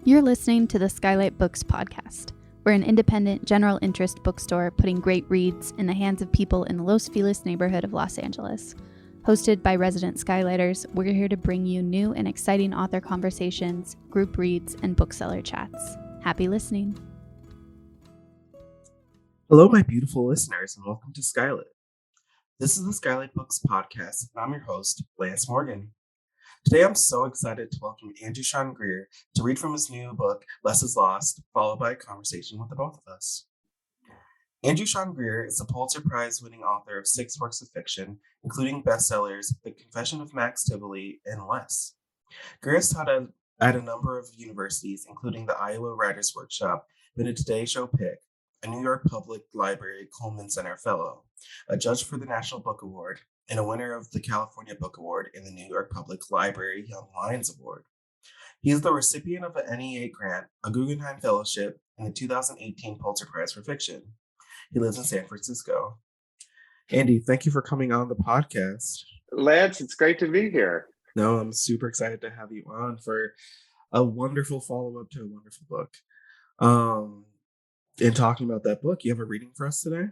You're listening to the SKYLIT Books podcast. We're an independent, general interest bookstore putting great reads in the hands of people in the Los Feliz neighborhood of Los Angeles. Hosted by resident Skylighters, we're here to bring you new and exciting author conversations, group reads, and bookseller chats. Happy listening. Hello, my beautiful listeners, and welcome to SKYLIT. This is the SKYLIT Books podcast, and I'm your host, Lance Morgan. Today, I'm so excited to welcome Andrew Sean Greer to read from his new book, Less is Lost, followed by a conversation with the both of us. Andrew Sean Greer is a Pulitzer Prize-winning author of 6 works of fiction, including bestsellers The Confession of Max Tivoli and Less. Greer has taught at a number of universities, including the Iowa Writers Workshop, been a Today Show pick, a New York Public Library Coleman Center Fellow, a judge for the National Book Award, and a winner of the California Book Award and the New York Public Library Young Lions Award. He is the recipient of an NEA grant, a Guggenheim Fellowship, and the 2018 Pulitzer Prize for Fiction. He lives in San Francisco. Andy, thank you for coming on the podcast. Lance, it's great to be here. No, I'm super excited to have you on for a wonderful follow-up to a wonderful book. In talking about that book, you have a reading for us today?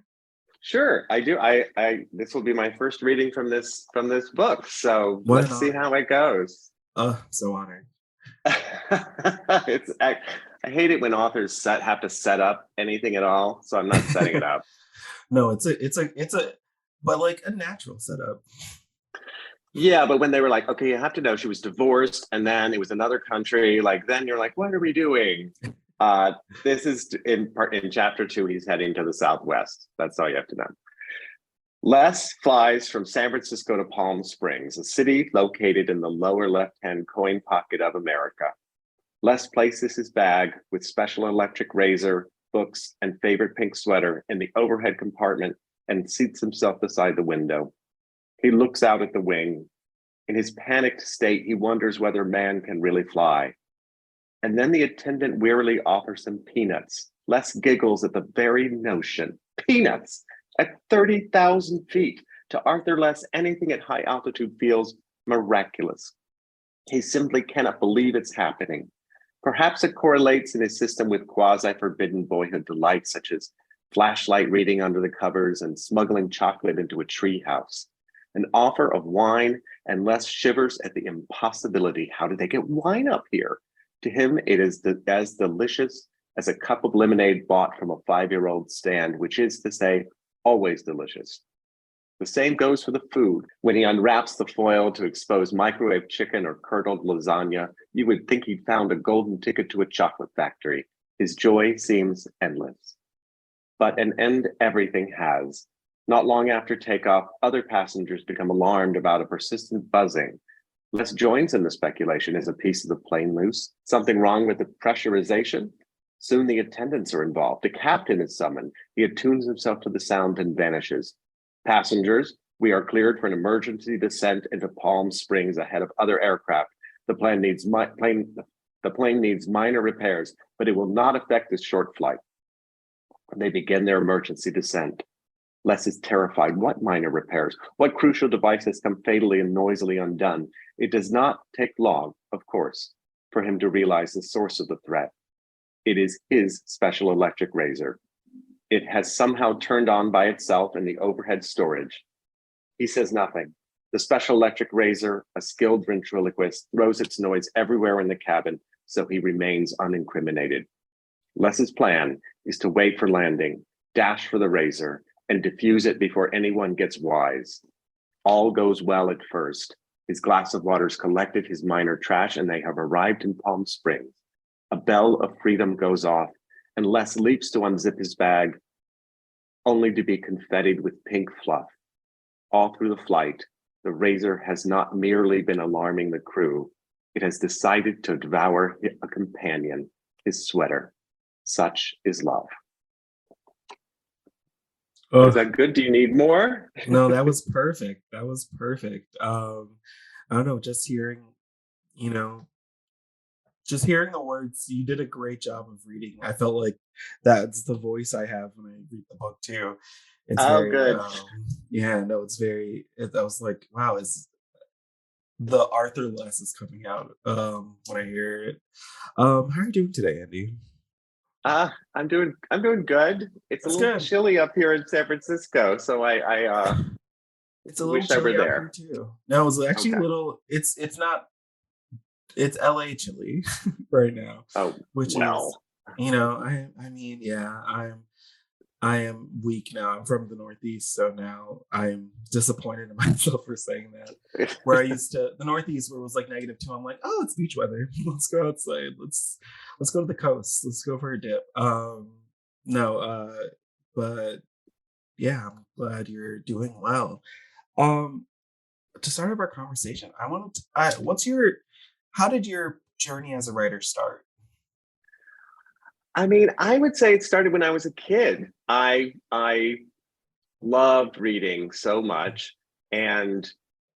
Sure, I do. I this will be my first reading from this book. So let's see how it goes. So honored. I hate it when authors have to set up anything at all, so I'm not setting it up. No, it's a but like a natural setup. Yeah, but when they were like, okay, you have to know she was divorced, and then it was another country, like then you're like, what are we doing? This is in chapter 2, he's heading to the Southwest. That's all you have to know. Les flies from San Francisco to Palm Springs, a city located in the lower left-hand coin pocket of America. Les places his bag with special electric razor, books, and favorite pink sweater in the overhead compartment and seats himself beside the window. He looks out at the wing. In his panicked state, he wonders whether man can really fly. And then the attendant wearily offers him peanuts. Les giggles at the very notion. Peanuts at 30,000 feet. To Arthur Les, anything at high altitude feels miraculous. He simply cannot believe it's happening. Perhaps it correlates in his system with quasi-forbidden boyhood delights, such as flashlight reading under the covers and smuggling chocolate into a treehouse. An offer of wine, and Les shivers at the impossibility. How did they get wine up here? To him, it is as delicious as a cup of lemonade bought from a 5-year-old stand, which is to say, always delicious. The same goes for the food. When he unwraps the foil to expose microwave chicken or curdled lasagna, you would think he'd found a golden ticket to a chocolate factory. His joy seems endless. But an end everything has. Not long after takeoff, other passengers become alarmed about a persistent buzzing. Les joins in the speculation. Is a piece of the plane loose? Something wrong with the pressurization? Soon the attendants are involved. The captain is summoned. He attunes himself to the sound and vanishes. Passengers, we are cleared for an emergency descent into Palm Springs ahead of other aircraft. The plane needs minor repairs, but it will not affect this short flight. They begin their emergency descent. Les is terrified. What minor repairs? What crucial device has come fatally and noisily undone? It does not take long, of course, for him to realize the source of the threat. It is his special electric razor. It has somehow turned on by itself in the overhead storage. He says nothing. The special electric razor, a skilled ventriloquist, throws its noise everywhere in the cabin, so he remains unincriminated. Les's plan is to wait for landing, dash for the razor, and diffuse it before anyone gets wise. All goes well at first. His glass of water is collected, his minor trash, and they have arrived in Palm Springs. A bell of freedom goes off, and Les leaps to unzip his bag, only to be confettied with pink fluff. All through the flight, the razor has not merely been alarming the crew, it has decided to devour a companion, his sweater. Such is love. Is that good? Do you need more? No, that was perfect. I don't know, just hearing the words, you did a great job of reading. I felt like that's the voice I have when I read the book too. It's very, good. I was like, wow, the Arthur Less is coming out when I hear it. How are you doing today, Andy? I'm doing good. It's a That's little good. chilly up here in San Francisco, so I It's a little wish I were chilly out here there. too. No, it's actually a Okay. little. It's not. It's LA chilly right now, Oh, which is well. I mean yeah I am weak now. I'm from the Northeast, so now I'm disappointed in myself for saying that. Where I used to the Northeast, where it was like -2, I'm like, oh, it's beach weather. Let's go outside. Let's go to the coast. Let's go for a dip. No, but yeah, I'm glad you're doing well. Um, to start off our conversation, I wanted to, how did your journey as a writer start? I mean, I would say it started when I was a kid. I loved reading so much, and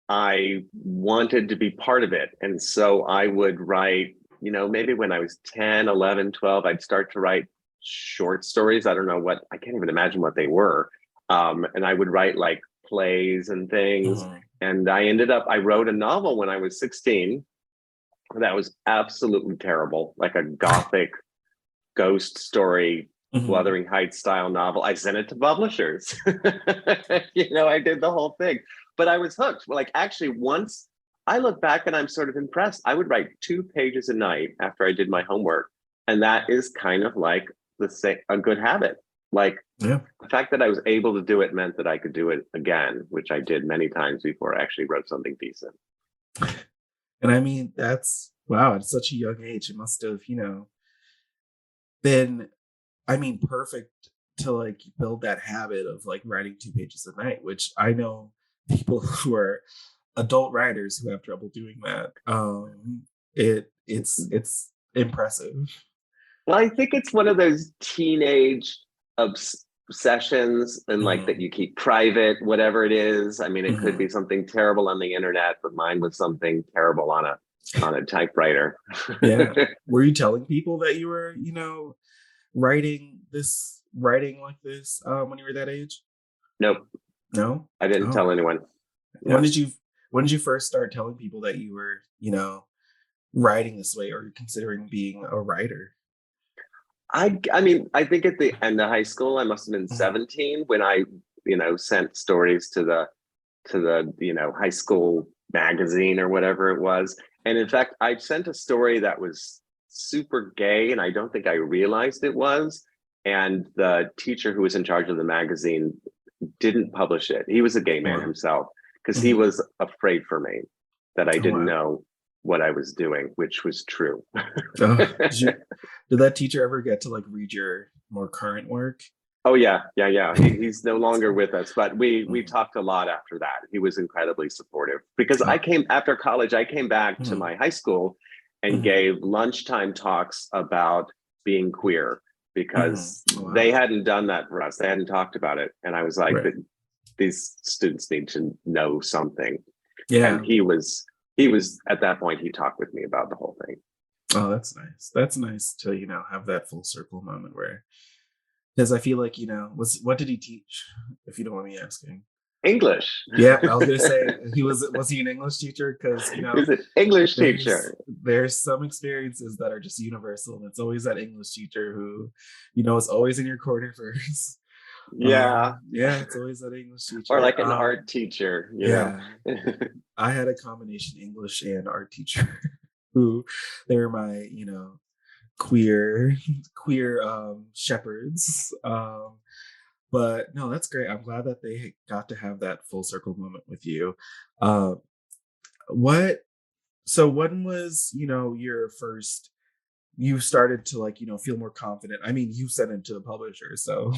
I wanted to be part of it. And so I would write, maybe when I was 10, 11, 12, I'd start to write short stories. I don't know what, I can't even imagine what they were. And I would write like plays and things. Mhm, And I wrote a novel when I was 16 that was absolutely terrible, like a gothic ghost story, mhm. Wuthering Heights style novel. I sent it to publishers. I did the whole thing, but I was hooked. Like, actually, once I look back and I'm sort of impressed, I would write 2 pages a night after I did my homework. And that is kind of like a good habit. Like, Yeah. the fact that I was able to do it meant that I could do it again, which I did many times before I actually wrote something decent. And I mean, that's wow, at such a young age, it must have, been, I mean, perfect to like build that habit of like writing 2 pages a night, which I know people who are adult writers who have trouble doing that. It's impressive. Well, I think it's one of those teenage obsessions and like that Mhm, you keep private, whatever it is. I mean, it could mhm. be something terrible on the internet, but mine was something terrible on a typewriter. Yeah. Were you telling people that you were, writing like this when you were that age? Nope, No? I didn't Oh. tell anyone. When Yeah. did you when did you first start telling people that you were, writing this way or considering being a writer? I mean, I think at the end of high school, I must have been Mhm, 17 when I, sent stories to the high school magazine or whatever it was. And in fact, I sent a story that was super gay, and I don't think I realized it was. And the teacher who was in charge of the magazine didn't publish it. He was a gay oh, man wow. himself because he Mhm, was afraid for me that I oh, didn't wow. know what I was doing, which was true. Did that teacher ever get to like read your more current work? Oh yeah, yeah, yeah. He's no That's longer cool. with us, but we Mhm. talked a lot after that. He was incredibly supportive because I Oh, came after college. I came back to mhm, my high school and mhm, gave lunchtime talks about being queer mhm. because Oh, they wow. hadn't done that for us. They hadn't talked about it, and I was like, Right. these students need to know something. And Yeah. he was at that point. He talked with me about the whole thing. Oh, that's nice. That's nice to, have that full circle moment where, because I feel like, what did he teach, if you don't want me asking? English. Yeah, I was gonna say was he an English teacher? Because He's an English there's teacher. there's some experiences that are just universal, and it's always that English teacher who, is always in your corner first. Yeah, Yeah, it's always that English or teacher. like an art teacher. Yeah, I had a combination English and art teacher who they were my, queer queer shepherds. But no, that's great. I'm glad that they got to have that full circle moment with you. Uh, what so when was, your first you started to like, feel more confident? I mean, you sent it to the publisher, so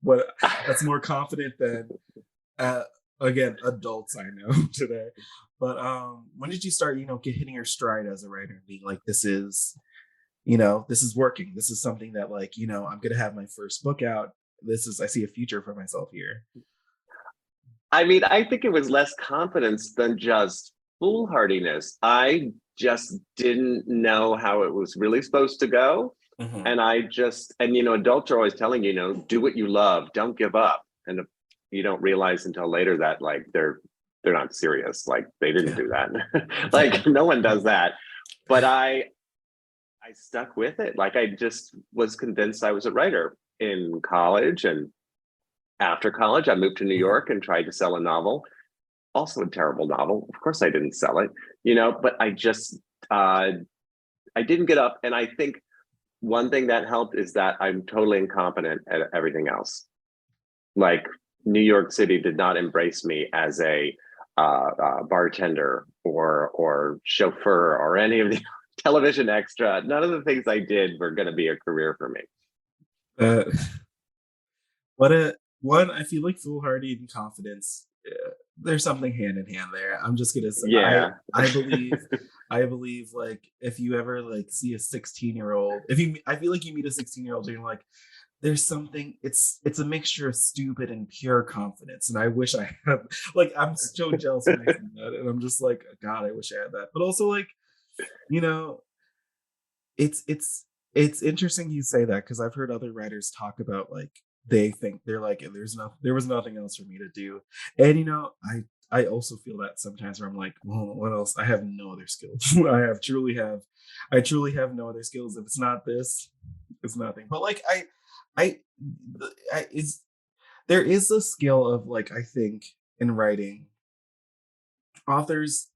what that's more confident than uh again, adults I know today. But when did you start, hitting your stride as a writer and being like, this is working. This is something that like, I'm gonna have my first book out. I see a future for myself here. I mean, I think it was less confidence than just foolhardiness. I just didn't know how it was really supposed to go. Hmm. And adults are always telling do what you love, don't give up. And you don't realize until later that like they're they're not serious. Like they didn't do that. Like no one does that. But I stuck with it. Like I just was convinced I was a writer in college, and after college, I moved to New York and tried to sell a novel. Also a terrible novel. Of course, I didn't sell it, but I just I didn't get up. And I think one thing that helped is that I'm totally incompetent at everything else. Like New York City did not embrace me as a bartender or chauffeur or any of the television extra. None of the things I did were going to be a career for me. I feel like foolhardy and confidence. There's something hand in hand there. I'm just gonna say, I believe like if you ever like see a 16-year-old, I feel like you meet a 16-year-old and you're like, there's something. It's a mixture of stupid and pure confidence, and I wish I had. Like I'm so jealous when I see that, and I'm just like, God, I wish I had that. But also like, it's interesting you say that because I've heard other writers talk about like they think they're like there was nothing else for me to do, and I also feel that sometimes where I'm like, well, what else? I have no other skills. I truly have no other skills. If it's not this, it's nothing. But like there is a skill of like I think in writing, authors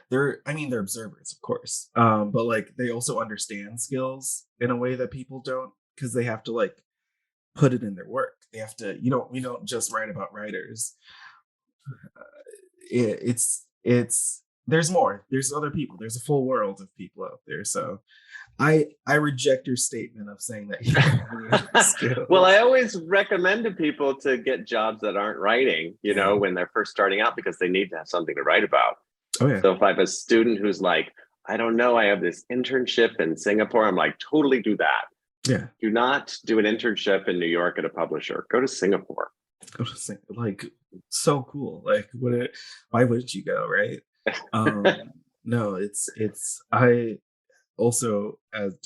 they're observers, of course, but like they also understand skills in a way that people don't because they have to like put it in their work. They have to, we don't just write about writers. It's there's more. There's other people. There's a full world of people out there. So I reject your statement of saying that you don't have any skills. Well, I always recommend to people to get jobs that aren't writing, when they're first starting out, because they need to have something to write about. Oh, yeah. So if I have a student who's like, I don't know, I have this internship in Singapore, I'm like, totally do that. Yeah. Do not do an internship in New York at a publisher. Go to Singapore. Like, so cool. Like, why wouldn't you go, right? No, I also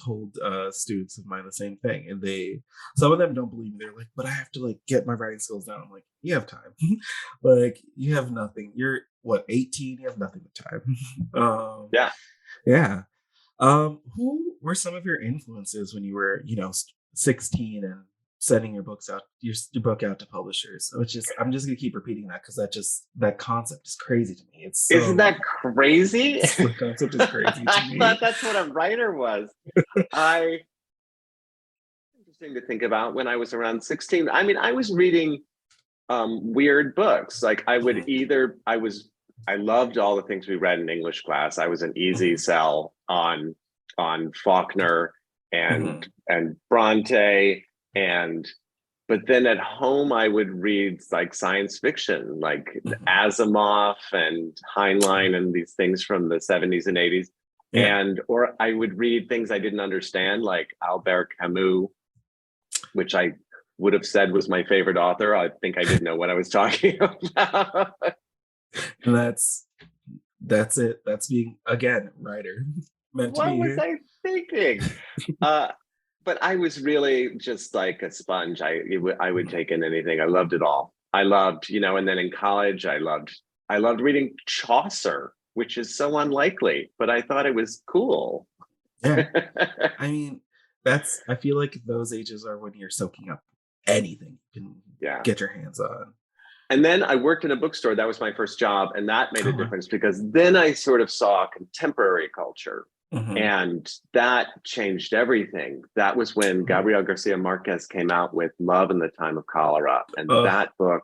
told students of mine the same thing, and some of them don't believe me. They're like, but I have to like get my writing skills down. I'm like, you have time. Like you have nothing. You're what, 18? You have nothing but time. Yeah. Who were some of your influences when you were 16 and sending your book out to publishers? I'm just gonna keep repeating that because that concept is crazy to me. Isn't that crazy? The concept is crazy to me. I thought that's what a writer was. Interesting to think about. When I was around 16, I was reading weird books. Like I loved all the things we read in English class. I was an easy sell on Faulkner and Bronte, but then at home I would read like science fiction, like Asimov and Heinlein and these things from the 70s and 80s. Or I would read things I didn't understand, like Albert Camus, which I would have said was my favorite author. I think I didn't know what I was talking about. And that's it. That's being, again, writer. What was I thinking? But I was really just like a sponge. I would take in anything. I loved it all. I loved, and then in college, I loved reading Chaucer, which is so unlikely, but I thought it was cool. Yeah. I feel like those ages are when you're soaking up anything you can get your hands on. And then I worked in a bookstore. That was my first job. And that made a difference because then I sort of saw contemporary culture. And that changed everything. That was when Gabriel Garcia Marquez came out with Love in the Time of Cholera. And that book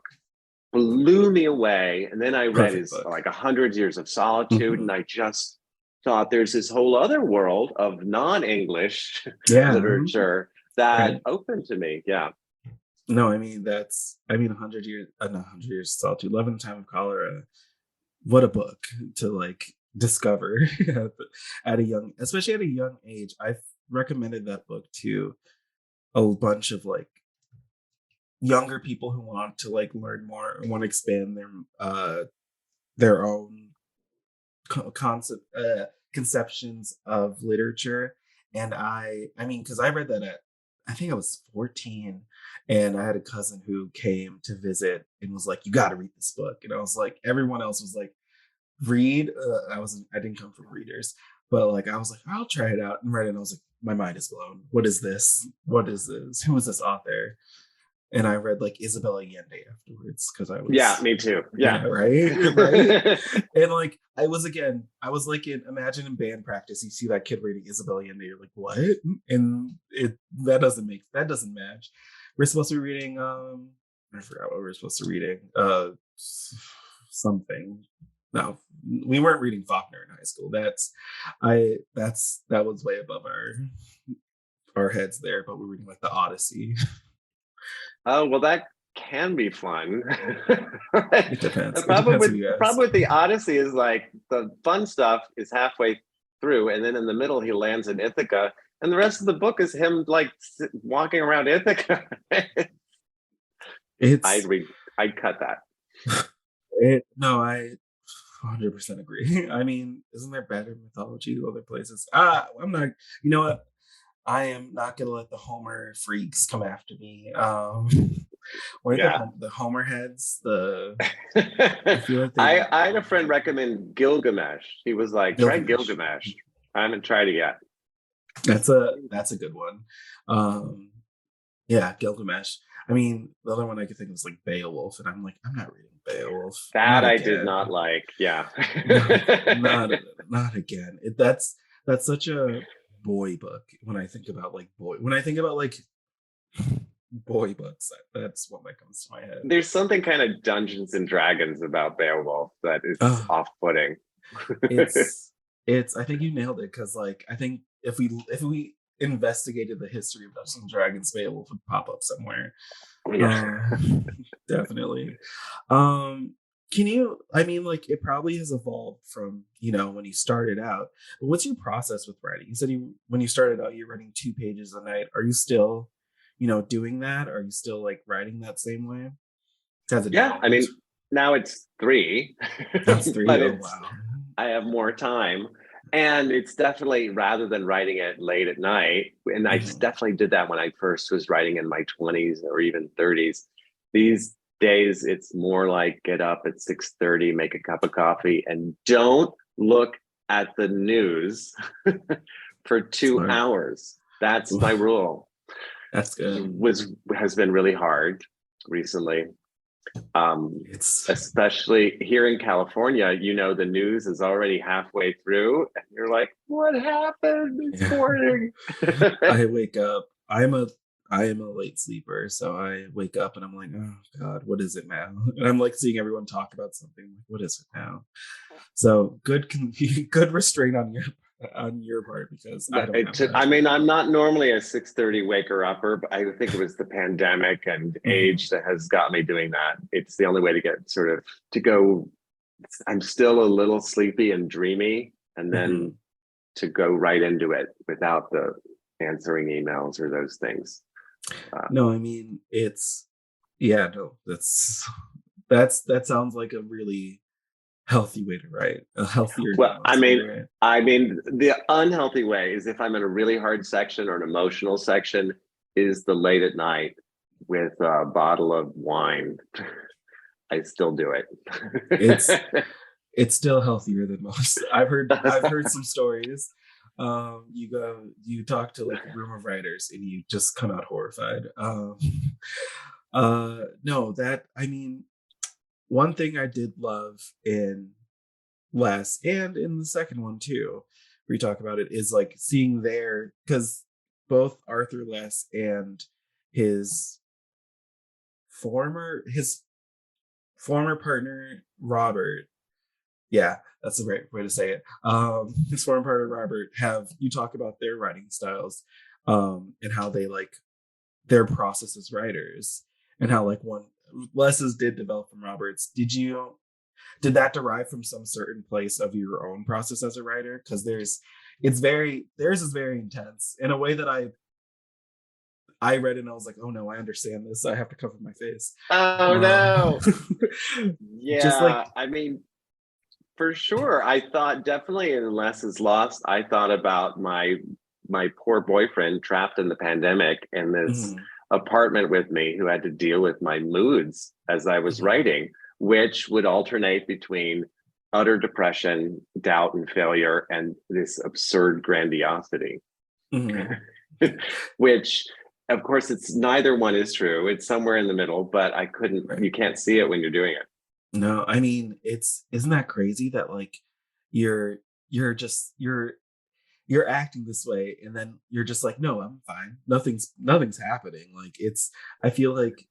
blew me away. And then I read his like 100 Years of Solitude. And I just thought there's this whole other world of non-English literature that opened to me. Yeah. No, 100 Years of Solitude, Love in the Time of Cholera. What a book to like discover especially at a young age. I've recommended that book to a bunch of like younger people who want to like learn more and want to expand their own conceptions of literature. And because I read that I think I was 14, and I had a cousin who came to visit and was like, "You got to read this book." And I was like, everyone else was like, "Read." I didn't come from readers, but like I was like, "I'll try it out," and read it. And I was like, my mind is blown. What is this? What is this? Who is this author? And I read like Isabella Allende afterwards because I Yeah, was, me too. yeah, Yeah. right, right. And like I was like imagine in band practice, you see that kid reading Isabella Allende, you're like, what? And that doesn't match. We're supposed to be reading I forgot what we were supposed to be reading. Something. No, we weren't reading Faulkner in high school. That was way above our heads there, but we're reading like the Odyssey. Oh, well, that can be fun. It depends. It depends who you The ask. problem with the Odyssey is like the fun stuff is halfway through, and then in the middle he lands in Ithaca, and the rest of the book is him like walking around Ithaca. It's I'd cut that. no, I 100% agree. I mean, isn't there better mythology to other places? I'm not. You know what? I am not gonna let the Homer freaks come after me. What are Yeah. the Homer heads? I I feel like I had a friend recommend Gilgamesh. He was like, try Gilgamesh. Gilgamesh. I haven't tried it yet. That's a good one. Yeah, Gilgamesh. I mean, the other one I could think of is like Beowulf, and I'm like, I'm not reading Beowulf. That Not I again. did not like. Yeah. Not again. That's such a boy book. When I think about like boy books, that's what that comes to my head. There's something kind of Dungeons and Dragons about Beowulf that is off-putting. It's I think you nailed it, because like I think if we investigated the history of Dungeons and Dragons, Beowulf would pop up somewhere. Yeah. Definitely. Can you, I mean, like it probably has evolved from, when you started out, but what's your process with writing? You said when you started out, you're writing 2 pages a night. Are you still, doing that? Are you still like writing that same way? Yeah, I mean, now it's 3. That's 3. But Oh, wow. I have more time. And it's definitely, rather than writing it late at night, and I definitely did that when I first was writing in my 20s or even 30s. These days, it's more like get up at 6:30, make a cup of coffee, and don't look at the news for 2 hours. That's my rule. That's good. Has been really hard recently. Especially here in California, the news is already halfway through, and you're like, "What happened this morning?" I wake up. I am a late sleeper, so I wake up and I'm like, "Oh God, what is it now?" And I'm like seeing everyone talk about something. Like, what is it now? So good restraint on your part, because I don't. I mean, I'm not normally a 6:30 waker upper, but I think it was the pandemic and age that has got me doing that. It's the only way to get to go. I'm still a little sleepy and dreamy, and then to go right into it without the answering emails or those things. No, I mean, that sounds like a really healthy way to write. A healthier. Well, I mean, the unhealthy way is if I'm in a really hard section or an emotional section, is the late at night with a bottle of wine. I still do it. It's still healthier than most. I've heard some stories. You talk to like a room of writers and you just come out horrified. No, that, I mean, one thing I did love in Les and in the second one too, where you talk about it, is like seeing because both Arthur Les and his former partner Robert, yeah, that's the right way to say it. His former partner Robert, you talk about their writing styles, and how they like their process as writers, and how like one Les's did develop from Robert's. Did that derive from some certain place of your own process as a writer? Because theirs is very intense in a way that I read it and I was like, oh no, I understand this. I have to cover my face. Oh no. Yeah. Just like, I mean, for sure. I thought definitely in Less is Lost, I thought about my my poor boyfriend trapped in the pandemic in this apartment with me, who had to deal with my moods as I was writing, which would alternate between utter depression, doubt, and failure, and this absurd grandiosity. Which, of course, it's neither one is true. It's somewhere in the middle, but I couldn't, you can't see it when you're doing it. No, I mean, isn't that crazy that like you're acting this way, and then you're just like, no, I'm fine. Nothing's happening. Like I feel like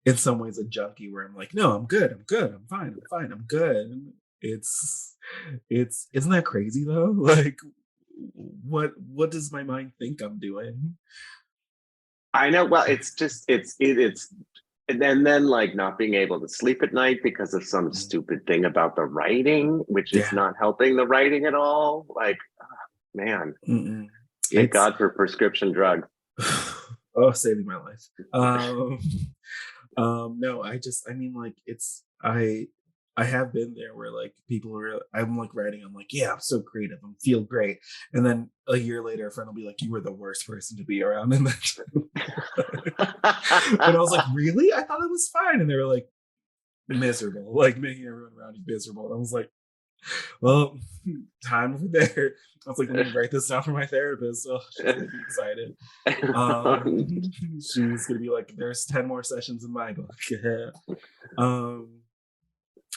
in some ways a junkie where I'm like, no, I'm good, I'm fine, I'm good. Isn't that crazy though? Like what does my mind think I'm doing? I know. Well, it's and then like not being able to sleep at night because of some stupid thing about the writing, which is not helping the writing at all. Like, oh, man, thank God for prescription drugs. Oh, saving my life. No, I mean, like, I have been there where like I'm like writing, I'm like, yeah, I'm so creative, I feel great. And then a year later, a friend will be like, you were the worst person to be around. And then and I was like, really? I thought it was fine. And they were like, miserable, like making everyone around you miserable. And I was like, well, time over there. I was like, let me write this down for my therapist. So she's gonna be excited. She's gonna be like, there's 10 more sessions in my book.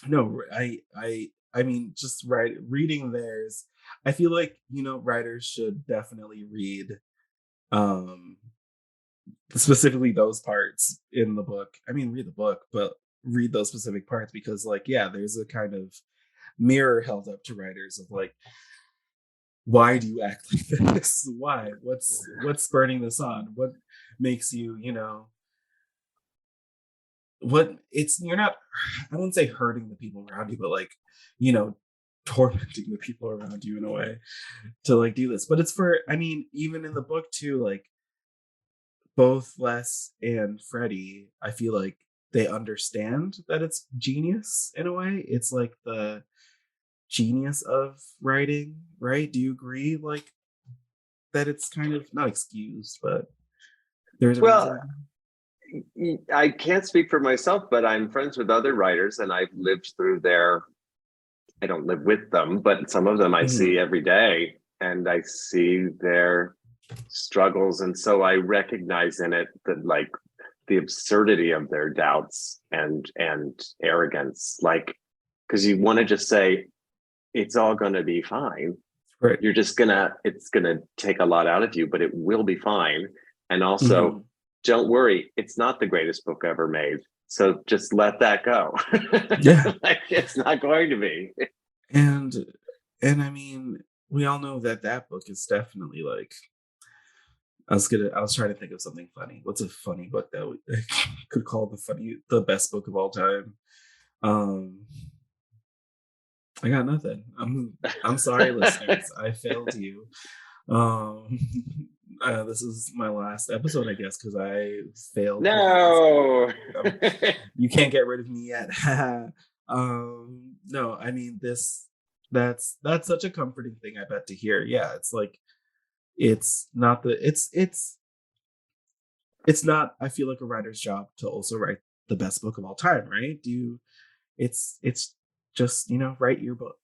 No, I mean, just reading theirs. I feel like, writers should definitely read specifically those parts in the book. I mean, read the book, but read those specific parts, because like, yeah, there's a kind of mirror held up to writers of like, why do you act like this? Why? What's spurring this on? What makes you, you're not, I wouldn't say hurting the people around you, but like, tormenting the people around you in a way to like do this. But it's I mean, even in the book too, like both Les and Freddy, I feel like they understand that it's genius in a way. It's like the genius of writing, right? Do you agree? Like that it's kind of not excused, but there's a reason. I can't speak for myself, but I'm friends with other writers, and I've lived through I don't live with them, but some of them I see every day, and I see their struggles. And so I recognize in it that like the absurdity of their doubts and arrogance, like, because you want to just say, it's all going to be fine. Right. It's going to take a lot out of you, but it will be fine. And also, don't worry, it's not the greatest book ever made. So just let that go. Yeah. Like, it's not going to be. And I mean, we all know that book is definitely like, I was trying to think of something funny. What's a funny book that we could call the best book of all time? I got nothing. I'm sorry, listeners. I failed you. This is my last episode, I guess, because I failed. No, you can't get rid of me yet. No, I mean that's such a comforting thing, I bet, to hear. Yeah, it's like it's not I feel like a writer's job to also write the best book of all time, right? It's just, write your book.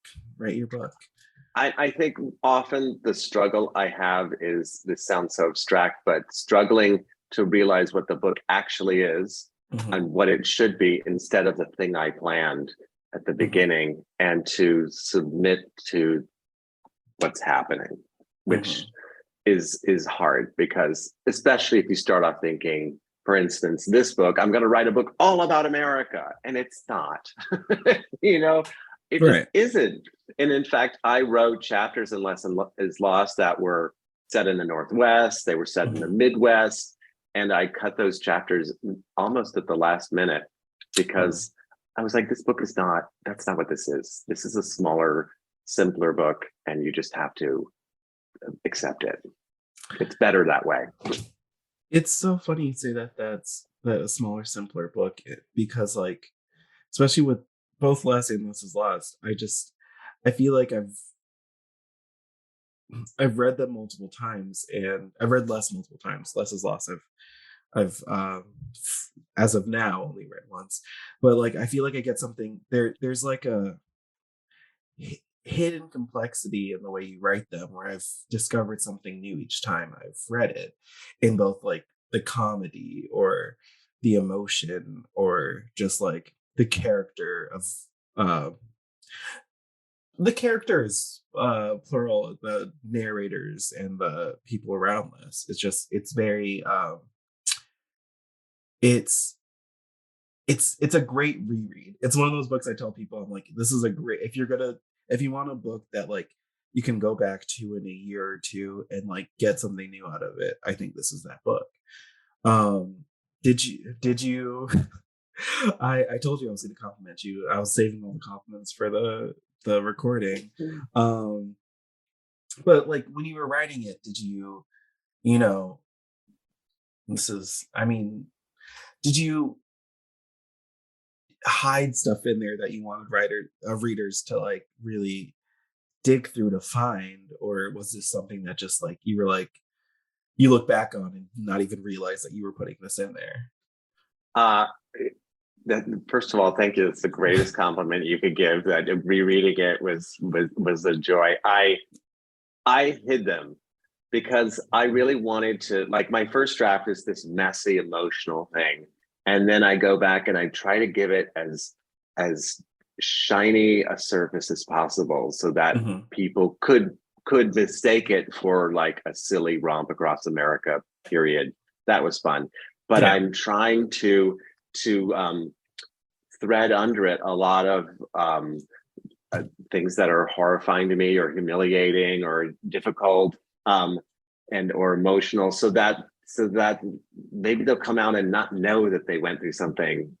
I think often the struggle I have is, this sounds so abstract, but struggling to realize what the book actually is and what it should be, instead of the thing I planned at the beginning, and to submit to what's happening, which is hard, because especially if you start off thinking, for instance, this book, I'm going to write a book all about America, and it's not. It just isn't. And in fact, I wrote chapters in Lesson is Lost that were set in the Northwest. They were set in the Midwest. And I cut those chapters almost at the last minute, because I was like, that's not what this is. This is a smaller, simpler book, and you just have to accept it. It's better that way. It's so funny you say that's a smaller, simpler book, because like, especially with both Les and This Is Lost, I feel like I've read them multiple times, and I've read Less multiple times. Less is Lost. I've as of now only read once, but like I feel like I get something there. There's like a hidden complexity in the way you write them, where I've discovered something new each time I've read it, in both like the comedy or the emotion or just like the character of uh the characters, plural, the narrators and the people around this. It's very it's it's a great reread. It's one of those books I tell people, I'm like, this is a great, if you want a book that like you can go back to in a year or two and like get something new out of it, I think this is that book. Um did you I told you I was going to compliment you. I was saving all the compliments for the recording. Um but like when you were writing it, did you, you know, this is, I mean, did you hide stuff in there that you wanted readers to like really dig through to find, or was this something that just like you were like, you look back on and not even realize that you were putting this in there? Uh, First of all, thank you. It's the greatest compliment you could give. That rereading it was a joy. I hid them because I really wanted to, like, my first draft is this messy emotional thing, and then I go back and I try to give it as shiny a surface as possible so that Mm-hmm. people could mistake it for like a silly romp across America period. That was fun, but Yeah. I'm trying to thread under it a lot of things that are horrifying to me or humiliating or difficult, and or emotional, so that maybe they'll come out and not know that they went through something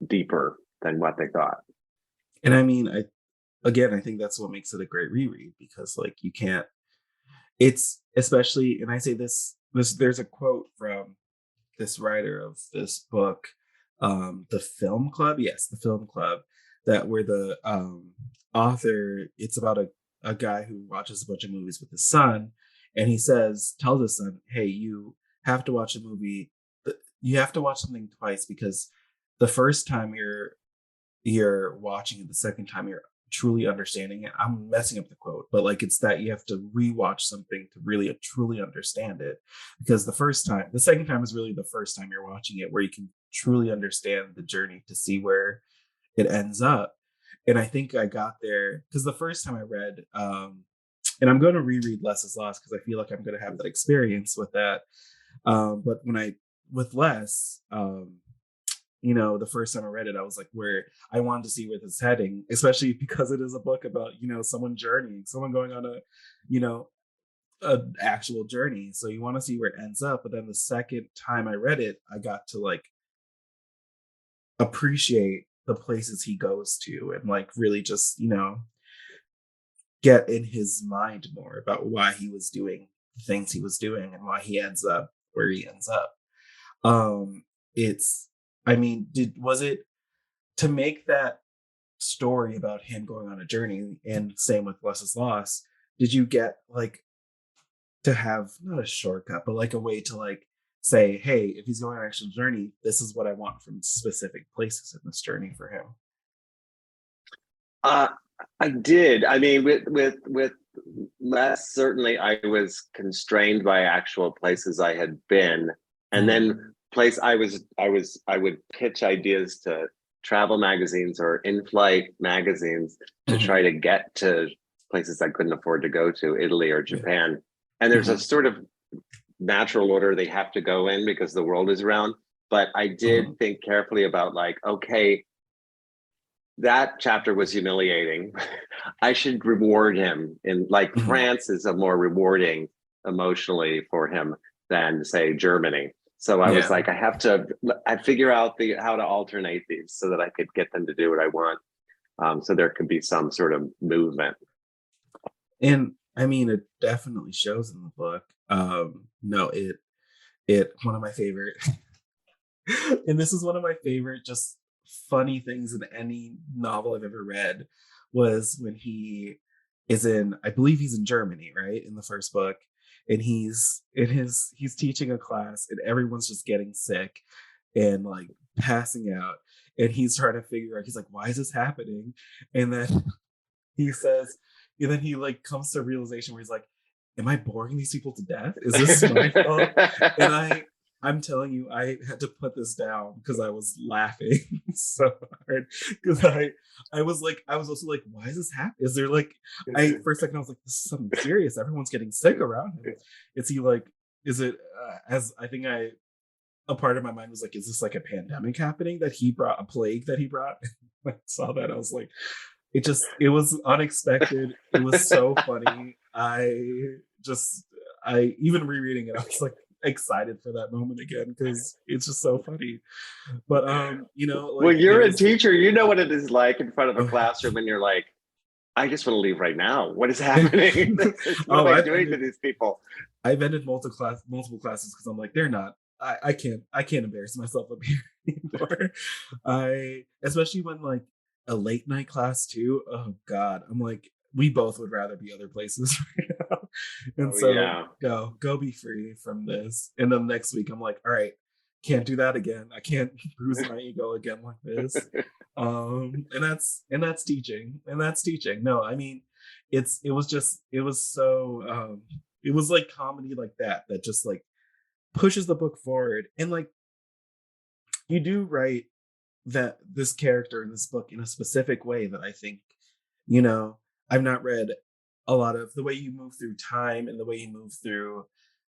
deeper than what they thought. And I mean, I think that's what makes it a great reread, because like you can't, it's especially, and I say this there's a quote from this writer of this book, the Film Club. Yes, the Film Club, that where the author, it's about a guy who watches a bunch of movies with his son, and he tells his son, hey, you have to watch a movie, you have to watch something twice, because the first time you're watching it, the second time you're truly understanding it. I'm messing up the quote, but like it's that you have to rewatch something to really truly understand it. Because the second time is really the first time you're watching it, where you can truly understand the journey to see where it ends up. And I think I got there because the first time I read, and I'm going to reread Less is Lost because I feel like I'm going to have that experience with that. But with Less, the first time I read it, I was like, where I wanted to see where this is heading, especially because it is a book about, someone journeying, someone going on you know, an actual journey. So you want to see where it ends up. But then the second time I read it, I got to like appreciate the places he goes to and like really just, get in his mind more about why he was doing the things he was doing and why he ends up where he ends up. It's, I mean, was it to make that story about him going on a journey, and same with Less is Lost, did you get like to have not a shortcut, but like a way to like say, hey, if he's going on an actual journey, this is what I want from specific places in this journey for him? uh I did. I mean, with Less, certainly I was constrained by actual places I had been, and Mm-hmm. then I would pitch ideas to travel magazines or in-flight magazines to Mm-hmm. try to get to places I couldn't afford to go to, Italy or Yeah. Japan. And there's a Mm-hmm. sort of natural order they have to go in because the world is around. But I Mm-hmm. did think carefully about, like, okay, that chapter was humiliating. I should reward him. In, like, Mm-hmm. France is a more rewarding emotionally for him than, say, Germany. So I was Yeah. like, I figure out how to alternate these so that I could get them to do what I want. So there could be some sort of movement. And I mean, it definitely shows in the book. No, it one of my favorite, and this is one of my favorite just funny things in any novel I've ever read, was when he is in, I believe he's in Germany, right? In the first book. And he's teaching a class and everyone's just getting sick and like passing out. And he's trying to figure out, he's like, why is this happening? And then he says, and then he like comes to a realization where he's like, am I boring these people to death? Is this my fault? And I'm telling you, I had to put this down because I was laughing so hard. Because I was also like, why is this happening? Is there like, for a second I was like, this is something serious. Everyone's getting sick around him. Is he like, is it as I think a part of my mind was like, is this like a pandemic happening that he brought, a plague that he brought? I saw that, I was like, it was unexpected. It was so funny. I even rereading it, I was like excited for that moment again because it's just so funny. But you know, like, well, you're a teacher, you know what it is like in front of a classroom and you're like, I just want to leave right now. What is happening? What am I doing to these people? I've ended multiple classes because I'm like, they're not, I can't embarrass myself up here anymore. Especially when like a late night class too. Oh God, I'm like, we both would rather be other places right now. And go be free from this. And then next week I'm like, all right, can't do that again. I can't bruise my ego again like this. And that's teaching. No, I mean, it was like comedy like that just like pushes the book forward. And like, you do write that this character in this book in a specific way that I think, you know, I've not read a lot of the way you move through time and the way you move through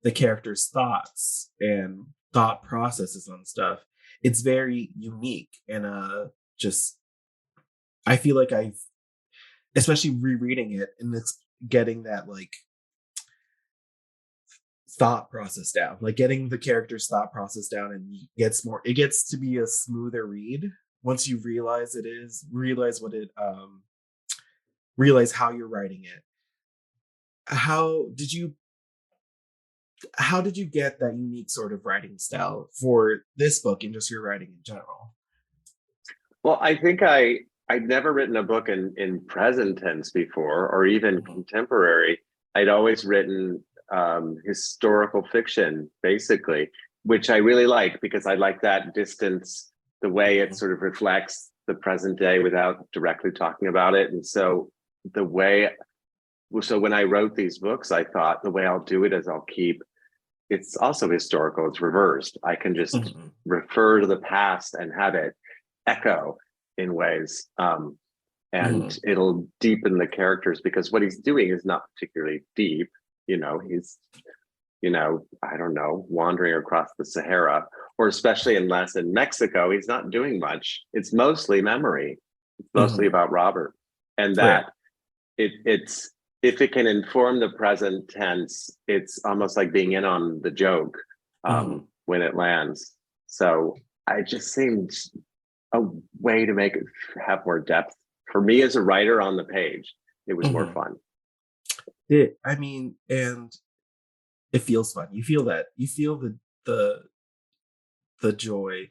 the character's thoughts and thought processes on stuff. It's very unique. And just, I feel like I've, especially rereading it and it's getting that like thought process down, like getting the character's thought process down, and it gets to be a smoother read once you realize realize how you're writing it. How did you get that unique sort of writing style for this book and just your writing in general? Well, I think I'd never written a book in present tense before, or even contemporary. I'd always written historical fiction, basically, which I really like because I like that distance, the way it sort of reflects the present day without directly talking about it. And so when I wrote these books, I thought the way I'll do it is it's also historical, it's reversed. I can just refer to the past and have it echo in ways. And it'll deepen the characters because what he's doing is not particularly deep. You know, he's, I don't know, wandering across the Sahara, or especially in Mexico, he's not doing much. It's mostly memory. It's mostly about Robert. And that it's, if it can inform the present tense, it's almost like being in on the joke when it lands. So I just seemed a way to make it have more depth. For me as a writer on the page, it was more fun. I mean, and it feels fun. You feel the joy,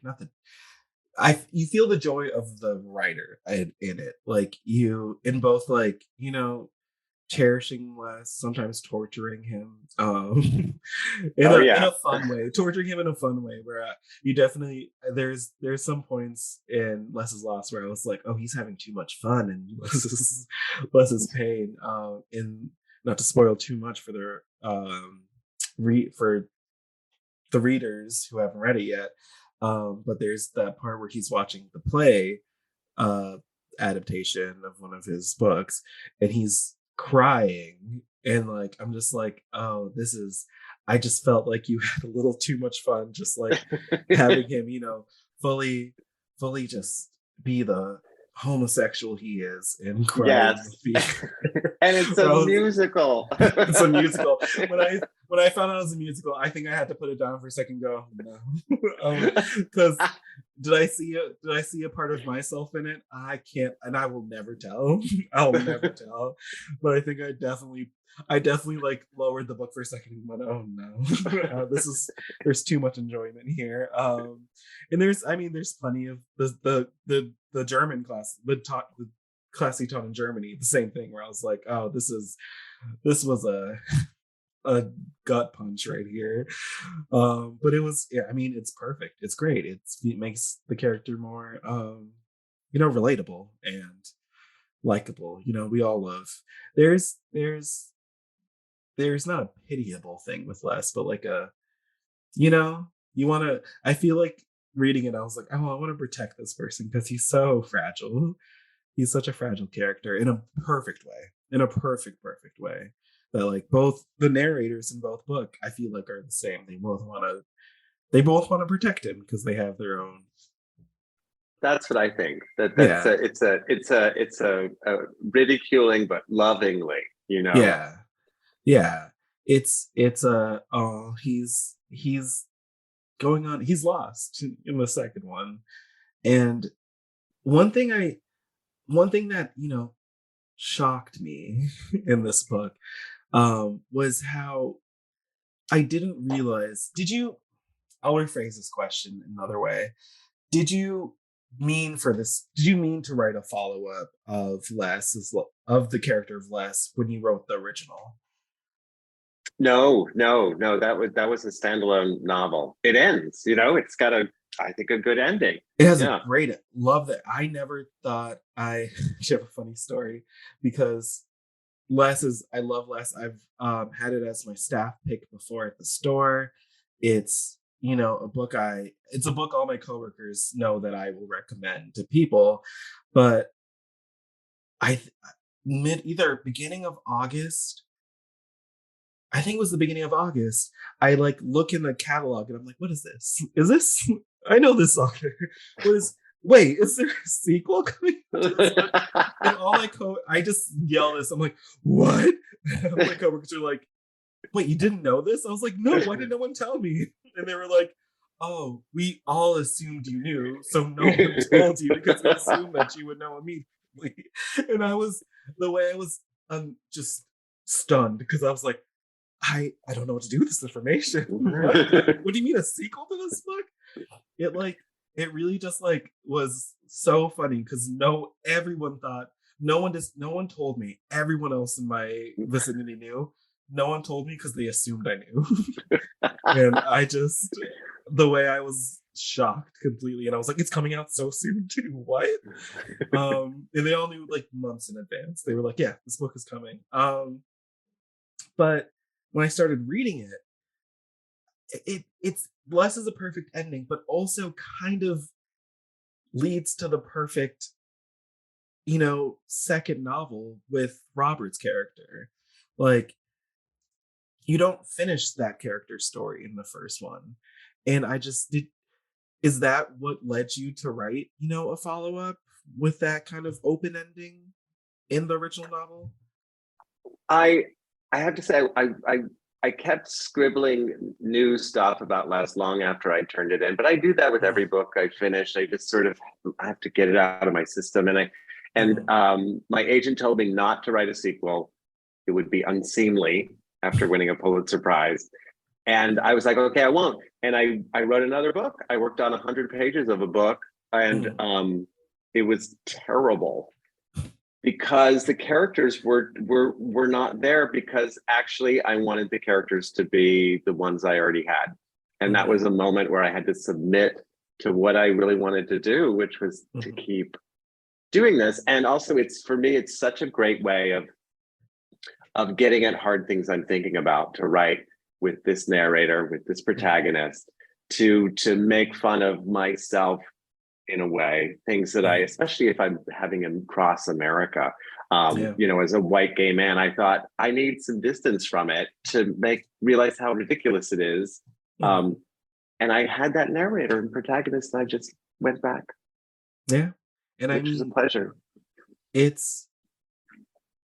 you feel the joy of the writer in it. Like you, in both, like, you know, cherishing Les, sometimes torturing him in a fun way, where you definitely, there's some points in Les's loss where I was like, oh, he's having too much fun and Les's pain, in, not to spoil too much for for the readers who haven't read it yet, but there's that part where he's watching the play adaptation of one of his books and he's crying, and like I'm just like, oh, I just felt like you had a little too much fun just like having him, you know, fully just be the homosexual he is and cry. Yes. And it's a musical. It's a musical. When I found out it was a musical, I think I had to put it down for a second and go, no. Because did I see a part of myself in it? I can't, and I will never tell. I'll never tell. But I think I definitely like lowered the book for a second and went, oh no. There's too much enjoyment here. And there's plenty of the German class, the Classy Town in Germany, the same thing where I was like, oh, this was a gut punch right here. But it was, yeah, I mean, it's perfect. It's great. It makes the character more relatable and likable. We all love, there's not a pitiable thing with Les, but like you want to, I feel like reading it, I was like, oh, I want to protect this person because he's so fragile. He's such a fragile character in a perfect way, in a perfect way. That like both the narrators in both book, I feel like are the same. They both want to protect him because they have their own. That's what I think. It's a ridiculing but lovingly, Yeah. It's he's going on. He's lost in the second one, and one thing that shocked me in this book was how I didn't realize. I'll rephrase this question another way. Did you mean to write a follow-up of the character of Les when you wrote the original? No. That was a standalone novel. It ends, it's got I think a good ending. It has a great, love that. I never thought I have a funny story because I love Les. I've had it as my staff pick before at the store. It's it's a book all my coworkers know that I will recommend to people, but either beginning of August, I think it was the beginning of August, I like look in the catalog and I'm like, what is this? Is this, I know this author. Wait, is there a sequel coming? And I just yell this. I'm like, what? And my coworkers are like, wait, you didn't know this? I was like, no, why did no one tell me? And they were like, oh, we all assumed you knew, so no one told you because we assumed that you would know immediately. And I was just stunned because I was like, I don't know what to do with this information. What do you mean, a sequel to this book? It really just was so funny because everyone thought, no one told me. Everyone else in my vicinity knew. No one told me because they assumed I knew. And the way I was shocked completely, and I was like, it's coming out so soon too. What? And they all knew months in advance. They were like, yeah, this book is coming. But when I started reading it's Les is a perfect ending, but also kind of leads to the perfect, second novel with Robert's character. You don't finish that character's story in the first one. And is that what led you to write, a follow-up with that kind of open ending in the original novel? I have to say, I kept scribbling new stuff about Les long after I turned it in, but I do that with every book I finish. I just sort of have to get it out of my system. And my agent told me not to write a sequel. It would be unseemly after winning a Pulitzer Prize. And I was like, okay, I won't. And I wrote another book. I worked on 100 pages of a book, and it was terrible because the characters were not there, because actually I wanted the characters to be the ones I already had. And that was a moment where I had to submit to what I really wanted to do, which was to keep doing this. And also for me, it's such a great way of getting at hard things I'm thinking about, to write with this narrator, with this protagonist, to make fun of myself in a way, things that especially if I'm having him cross America, as a white gay man, I thought I need some distance from it to realize how ridiculous it is. And I had that narrator and protagonist, and I just went back. Yeah. And which is a pleasure.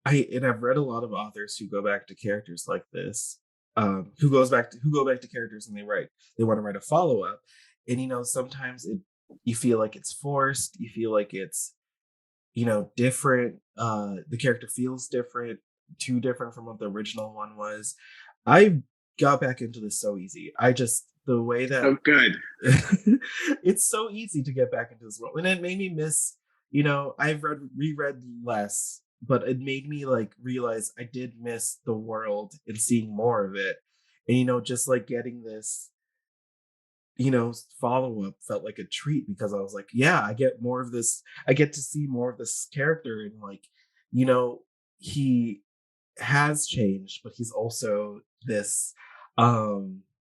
I've read a lot of authors who go back to characters like this, who go back to characters and they want to write a follow-up. And, sometimes you feel like it's forced. You feel like it's, different. The character feels different, too different from what the original one was. I got back into this so easy. The way that... Oh, good. It's so easy to get back into this world. And it made me miss, I've reread less, but it made me like realize I did miss the world and seeing more of it. And just like getting this, follow up felt like a treat because I was like, yeah, I get more of this. I get to see more of this character, and like, he has changed, but he's also this.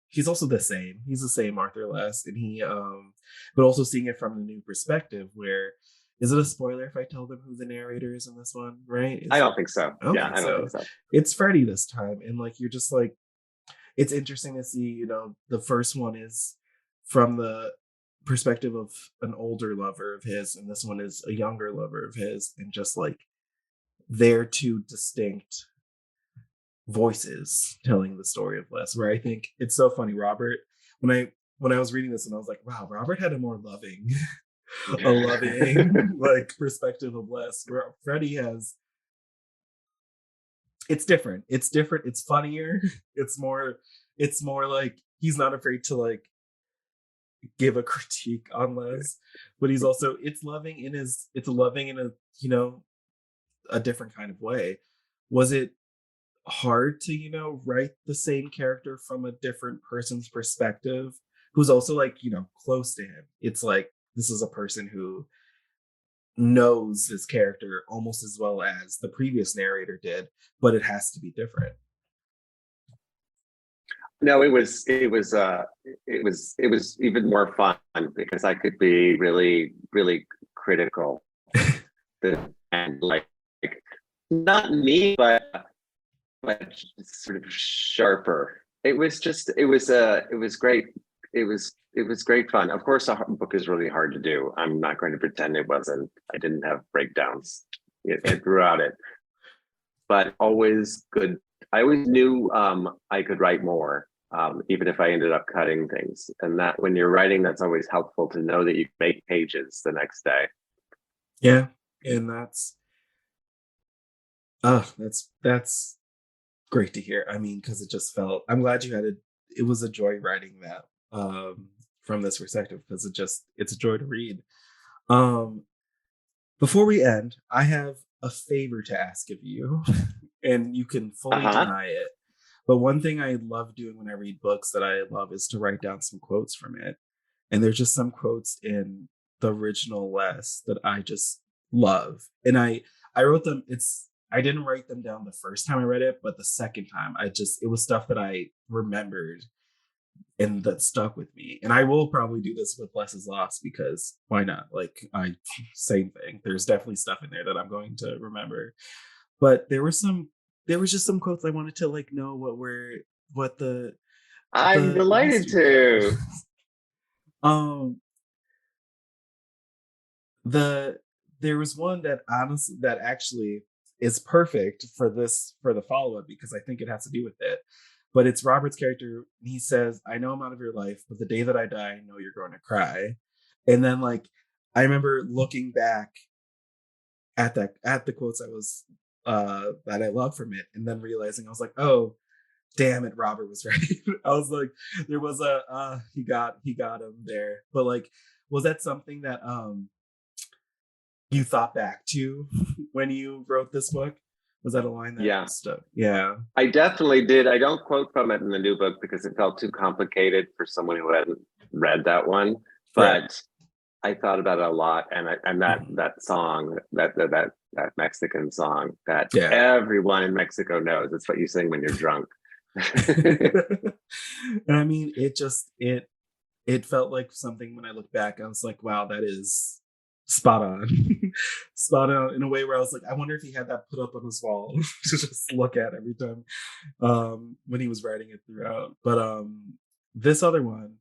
He's also the same. He's the same Arthur Less, and but also seeing it from a new perspective. Where is it a spoiler if I tell them who the narrator is in this one? Right? I don't think so. I don't Yeah, think I don't so. think so. It's Freddy this time, and like you're just like, it's interesting to see. The first one is from the perspective of an older lover of his, and this one is a younger lover of his, and just like they're two distinct voices telling the story of Les. Where I think it's so funny, Robert, when I was reading this and I was like, wow, Robert had a more loving like perspective of Les, where Freddie has, it's different. It's funnier. It's more like he's not afraid to like give a critique on Les, but he's also, it's loving in a a different kind of way. Was it hard to write the same character from a different person's perspective who's also like close to him? It's like this is a person who knows this character almost as well as the previous narrator did, but it has to be different. No, it was even more fun because I could be really, really critical and like not me, but sort of sharper. It was great. It was great fun. Of course, a book is really hard to do. I'm not going to pretend it wasn't. I didn't have breakdowns throughout it, but always good. I always knew I could write more, even if I ended up cutting things. And that when you're writing, that's always helpful to know that you make pages the next day. Yeah, and that's great to hear. I mean, because it just felt. I'm glad you had it. It was a joy writing that from this perspective because it's a joy to read. Before we end, I have a favor to ask of you, and you can fully deny it. But one thing I love doing when I read books that I love is to write down some quotes from it. And there's just some quotes in the original Les that I just love. And I wrote them. I didn't write them down the first time I read it, but the second time it was stuff that I remembered and that stuck with me. And I will probably do this with Less is Lost because why not? Like same thing. There's definitely stuff in there that I'm going to remember. But there was just some quotes I wanted to like know what the I'm delighted to. There was one that actually is perfect for the follow-up because I think it has to do with it. But it's Robert's character. He says, I know I'm out of your life, but the day that I die, I know you're going to cry. And then like I remember looking back at the quotes that I love from it, and then realizing I was like, oh, damn it, Robert was right. I was like, there was he got him there. But like, was that something that you thought back to when you wrote this book? Was that a line that stuck? Yeah. I definitely did. I don't quote from it in the new book because it felt too complicated for someone who hadn't read that one. But I thought about it a lot, and that song, that Mexican song that everyone in Mexico knows. It's what you sing when you're drunk. And I mean, it felt like something when I look back, I was like, wow, that is spot on. Spot on in a way where I was like, I wonder if he had that put up on his wall to just look at every time when he was writing it throughout. But this other one,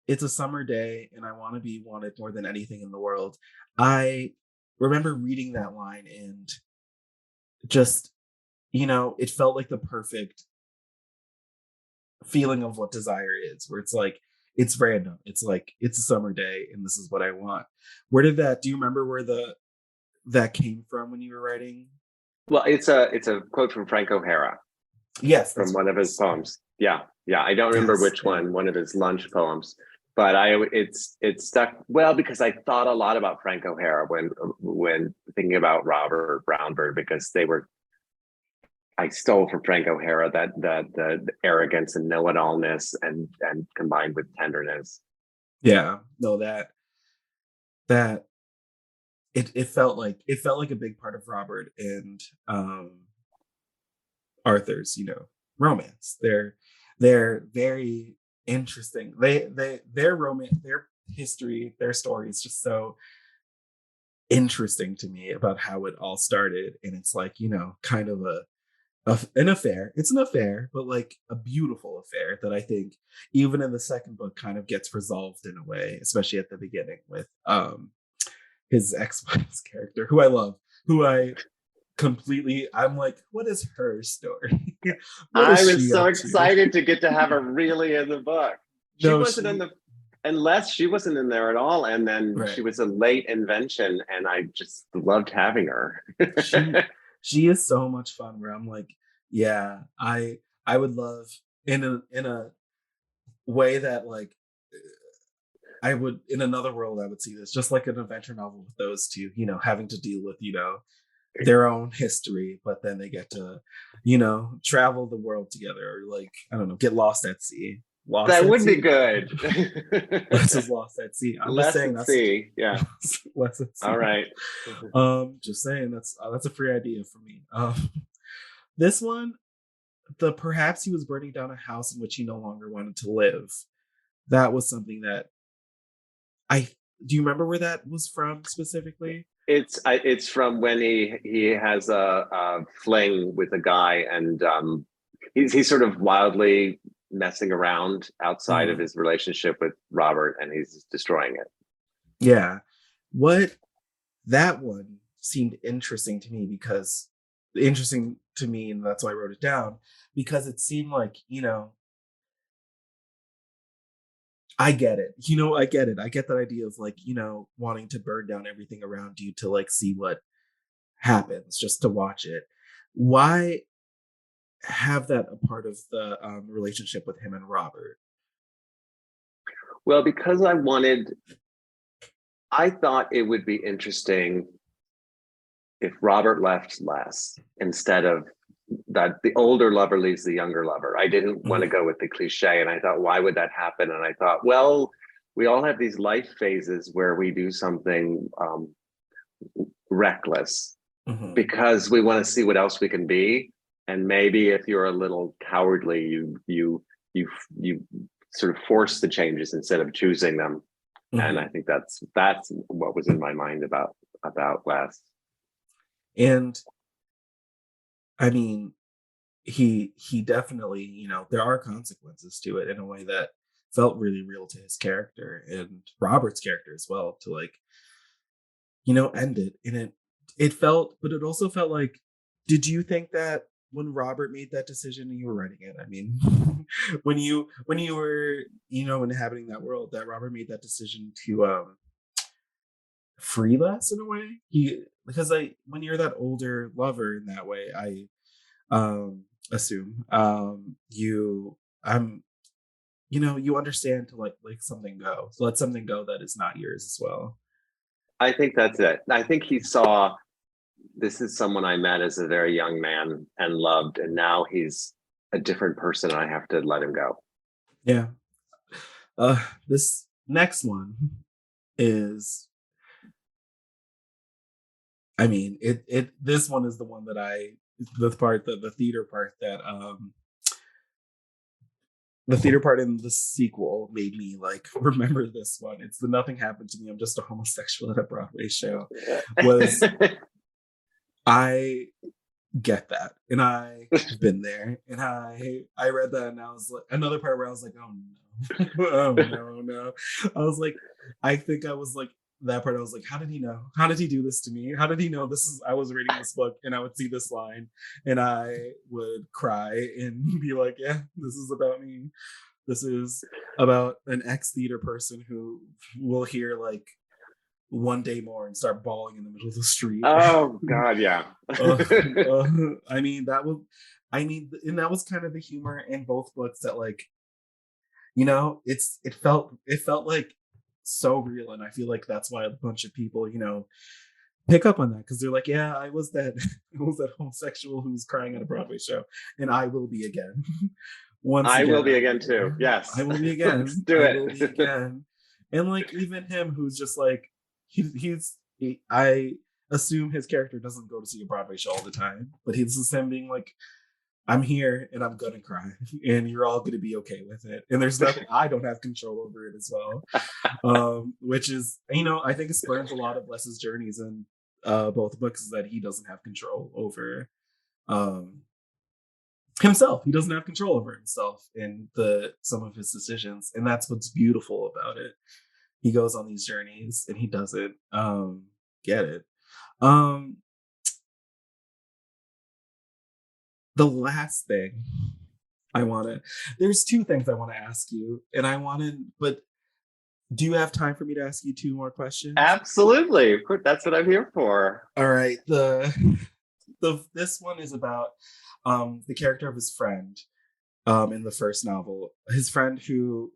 it's a summer day and I want to be wanted more than anything in the world. I remember reading that line and just, it felt like the perfect feeling of what desire is, where it's like, it's random. It's like, it's a summer day and this is what I want. Do you remember where that came from when you were writing? Well, it's a quote from Frank O'Hara. Yes. From one of his poems. Yeah. I don't remember which one of his lunch poems. but it stuck well because I thought a lot about Frank O'Hara when thinking about Robert Brownbird, because I stole from Frank O'Hara that the arrogance and know-it-allness and combined with tenderness. Yeah, no, that it felt like a big part of Robert and Arthur's, romance. They're very interesting. Their romance, their history, their story is just so interesting to me about how it all started. And it's like, kind of an affair. It's an affair, but like a beautiful affair that I think even in the second book kind of gets resolved in a way, especially at the beginning with his ex-wife's character, who I love, who I'm like, what is her story? I was so excited to get to have her really in the book. She wasn't in there at all, and then right. She was a late invention, and I just loved having her. She is so much fun. Where I'm like, yeah, I would love in a way that like I would in another world I would see this just like an adventure novel with those two, having to deal with their own history, but then they get to travel the world together, or like I don't know, get lost at sea. That would be good. Less is lost at sea. I'm just saying that's sea. Yeah. Less at sea. All right. Just saying that's a free idea for me. This one, perhaps he was burning down a house in which he no longer wanted to live. That was something that do you remember where that was from specifically? It's from when he has a fling with a guy, and he's sort of wildly messing around outside of his relationship with Robert, and he's destroying it. Yeah. That one seemed interesting to me, and that's why I wrote it down, because it seemed like, I get it. I get it. I get that idea of like, wanting to burn down everything around you to like see what happens, just to watch it. Why have that a part of the relationship with him and Robert? Well, because I thought it would be interesting if Robert left less, instead of that the older lover leaves the younger lover. I didn't want to go with the cliche, and I thought, why would that happen? And I thought, well, we all have these life phases where we do something reckless because we want to see what else we can be. And maybe if you're a little cowardly, you sort of force the changes instead of choosing them. And I think that's what was in my mind about Les. And I mean, he definitely, there are consequences to it in a way that felt really real to his character and Robert's character as well, to like, end it. And it felt, but it also felt like, did you think that when Robert made that decision and you were writing it, I mean, when you were, inhabiting that world, that Robert made that decision to free Les in a way? Because when you're that older lover in that way, I assume you understand to like something go. So let something go that is not yours as well. I think that's it. I think he saw, this is someone I met as a very young man and loved, and now he's a different person and I have to let him go. Yeah. This next one is, I mean, this one is the one that the theater part that the theater part in the sequel made me like remember this one. It's the Nothing Happened to Me, I'm Just a Homosexual at a Broadway Show. Was I get that, and I've been there, and I read that, and I was like, another part where I was like, oh no, oh no. I was like, I think I was like, that part I was like, how did he know? How did he do this to me? How did he know I was reading this book and I would see this line and I would cry and be like, yeah, this is about me. This is about an ex-theater person who will hear like One Day More and start bawling in the middle of the street. Oh God, yeah. And that was kind of the humor in both books, that like, You know, it felt like so real, and I feel like that's why a bunch of people, pick up on that because they're like, yeah, I was that I was that homosexual who's crying at a Broadway show, and I will be again. Once I will again, be again too. I Yes. will be Let's again. do I will be it. again. And like even him, who's just like I assume his character doesn't go to see a Broadway show all the time, but he's just him being like, I'm here and I'm gonna cry, and you're all gonna be okay with it. And there's nothing I don't have control over it as well, which is I think it spurns a lot of Les's journeys in both books is that he doesn't have control over um, himself. He doesn't have control over himself in the some of his decisions, and that's what's beautiful about it. He goes on these journeys and he doesn't get it. Um, the last thing I want to there's two things I want to ask you, and I want to but do you have time for me to ask you two more questions? Absolutely. Of course, that's what I'm here for. All right. The this one is about the character of his friend in the first novel. His friend who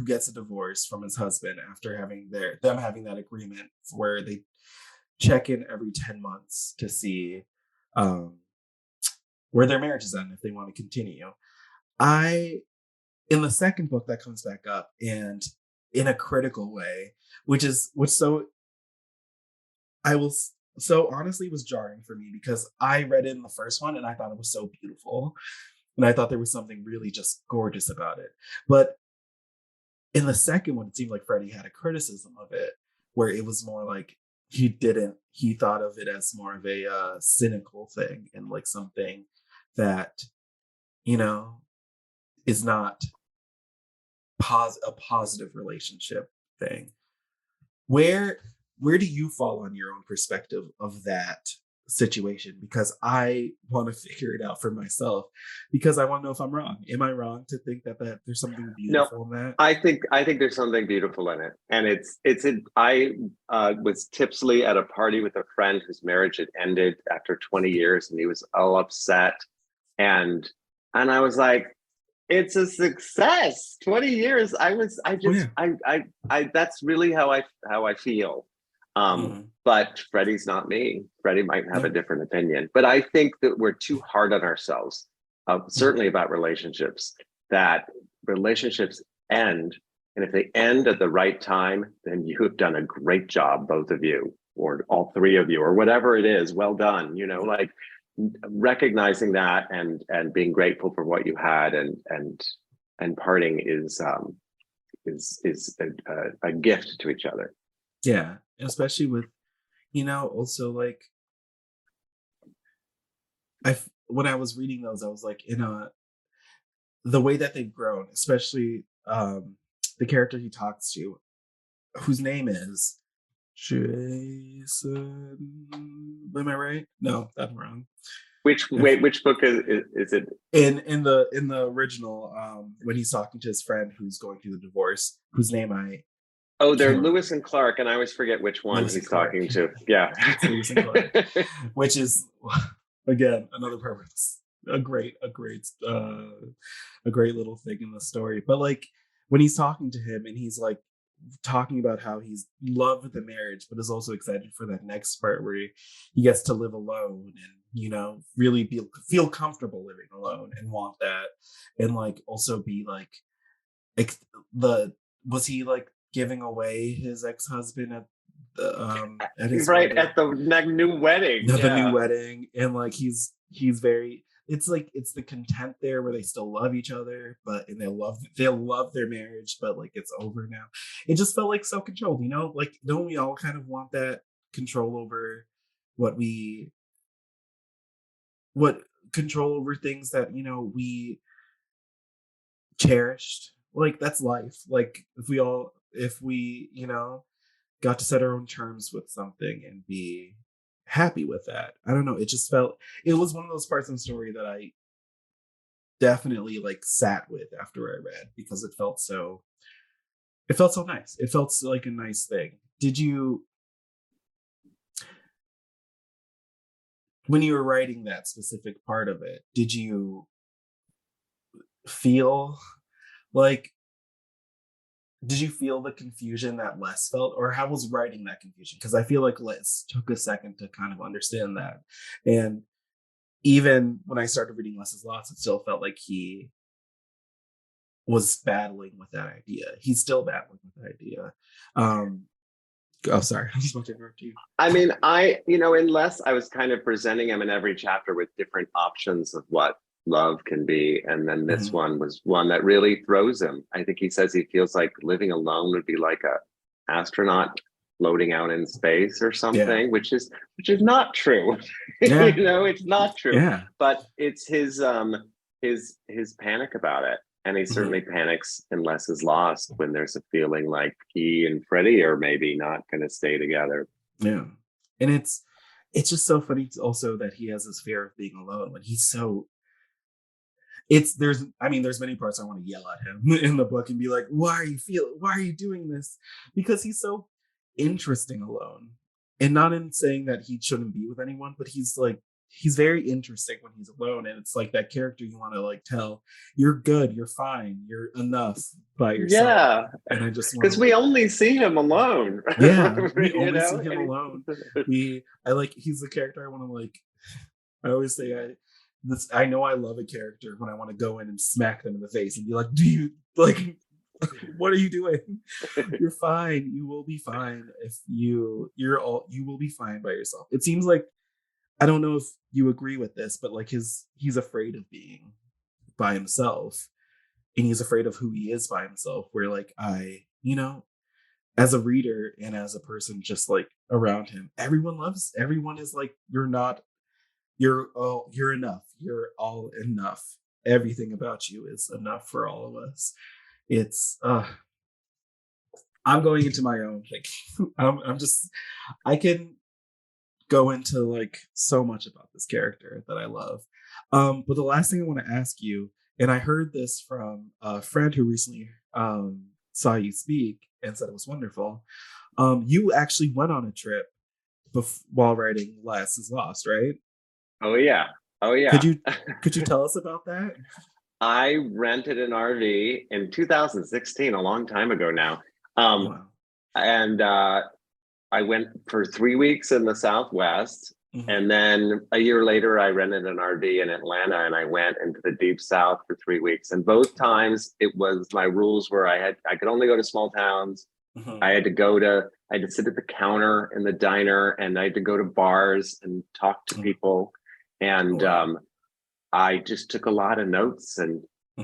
gets a divorce from his husband after having that agreement where they check in every 10 months to see um where their marriage is at and if they want to continue. I In the second book that comes back up and in a critical way, which I will so honestly was jarring for me because I read it in the first one and I thought it was so beautiful and I thought there was something really just gorgeous about it. But in the second one, it seemed like Freddie had a criticism of it where it was more like he thought of it as more of a cynical thing and like something that you know is not a positive relationship thing. Where where do you fall on your own perspective of that situation? Because I want to figure it out for myself because I want to know if I'm wrong. Am I wrong to think that there's something No, beautiful in that? I think there's something beautiful in it, and I was tipsily at a party with a friend whose marriage had ended after 20 years, and he was all upset, and I was like, it's a success. 20 years. Oh yeah. That's really how I feel. Mhm. But Freddie's not me. Freddie might have a Yeah. different opinion, but I think that we're too hard on ourselves, Mhm. certainly about relationships, that relationships end. And if they end at the right time, then you have done a great job, both of you, or all three of you, or whatever it is. Well done. Like recognizing that and being grateful for what you had and parting is a gift to each other. Yeah. And especially with also like when I was reading those, I was like in a the way that they've grown, especially the character he talks to, whose name is Jason. Am I right? No, I'm wrong. Which book is it? In the original, when he's talking to his friend who's going through the divorce, whose name I Oh, they're can't remember. Lewis and Clark, and I always forget which one Lewis and he's Clark. talking to. Yeah. It's Lewis and Clark, which is again another purpose. A great little thing in the story. But like when he's talking to him and he's like talking about how he's loved the marriage, but is also excited for that next part where he gets to live alone and really feel comfortable living alone and want that, and like also be like ex- the was he like giving away his ex-husband at his Right wedding, at the new wedding. the new Yeah. wedding, and like he's very it's like it's the content there where they still love each other but and they love their marriage but like it's over now. It just felt like so controlled, like don't we all kind of want that control over what we what control over things that we cherished. Like that's life. Like if we got to set our own terms with something and be happy with that. I don't know. It was one of those parts of the story that I definitely like sat with after I read because it felt so nice. It felt like a nice thing. Did you when you were writing that specific part of it, did you feel like did you feel the confusion that Les felt, or how was writing that confusion? Because I feel like Les took a second to kind of understand that. And even when I started reading Les's Lost, it still felt like he was battling with that idea. He's still battling with that idea. Oh, sorry. I just want to interrupt you. I mean, in Les, I was kind of presenting him in every chapter with different options of what love can be. And then this one was one that really throws him. I think he says he feels like living alone would be like a astronaut floating out in space or something, which is not true. Yeah. It's not true. Yeah. But it's his panic about it. And he certainly panics in Les's Lost when there's a feeling like he and Freddy are maybe not going to stay together. Yeah. And it's just so funny also that he has this fear of being alone when he's so there's many parts I want to yell at him in the book and be like, why are you doing this? Because he's so interesting alone. And not in saying that he shouldn't be with anyone, but he's very interesting when he's alone. And it's like that character you want to like tell, you're good, you're fine, you're enough by yourself. Yeah. And I just because we only see him alone. Yeah, we only see him alone. He's the character I want to like. I always say I know I love a character when I want to go in and smack them in the face and be like, do you like what are you doing? You're fine. You will be fine if you will be fine by yourself. It seems like, I don't know if you agree with this, but like he's afraid of being by himself, and he's afraid of who he is by himself, where like as a reader and as a person just like around him, everyone is like, you're enough. You're all enough. Everything about you is enough for all of us. It's I'm going into my own thing. I can go into like so much about this character that I love. But the last thing I want to ask you, and I heard this from a friend who recently saw you speak and said it was wonderful. You actually went on a trip while writing Last is Lost, right? Oh yeah. Could you tell us about that? I rented an RV in 2016, a long time ago now. Wow. And I went for 3 weeks in the Southwest. And then a year later, I rented an RV in Atlanta and I went into the deep South for 3 weeks. And both times my rules were I could only go to small towns. I had to sit at the counter in the diner, and I had to go to bars and talk to people. And I just took a lot of notes and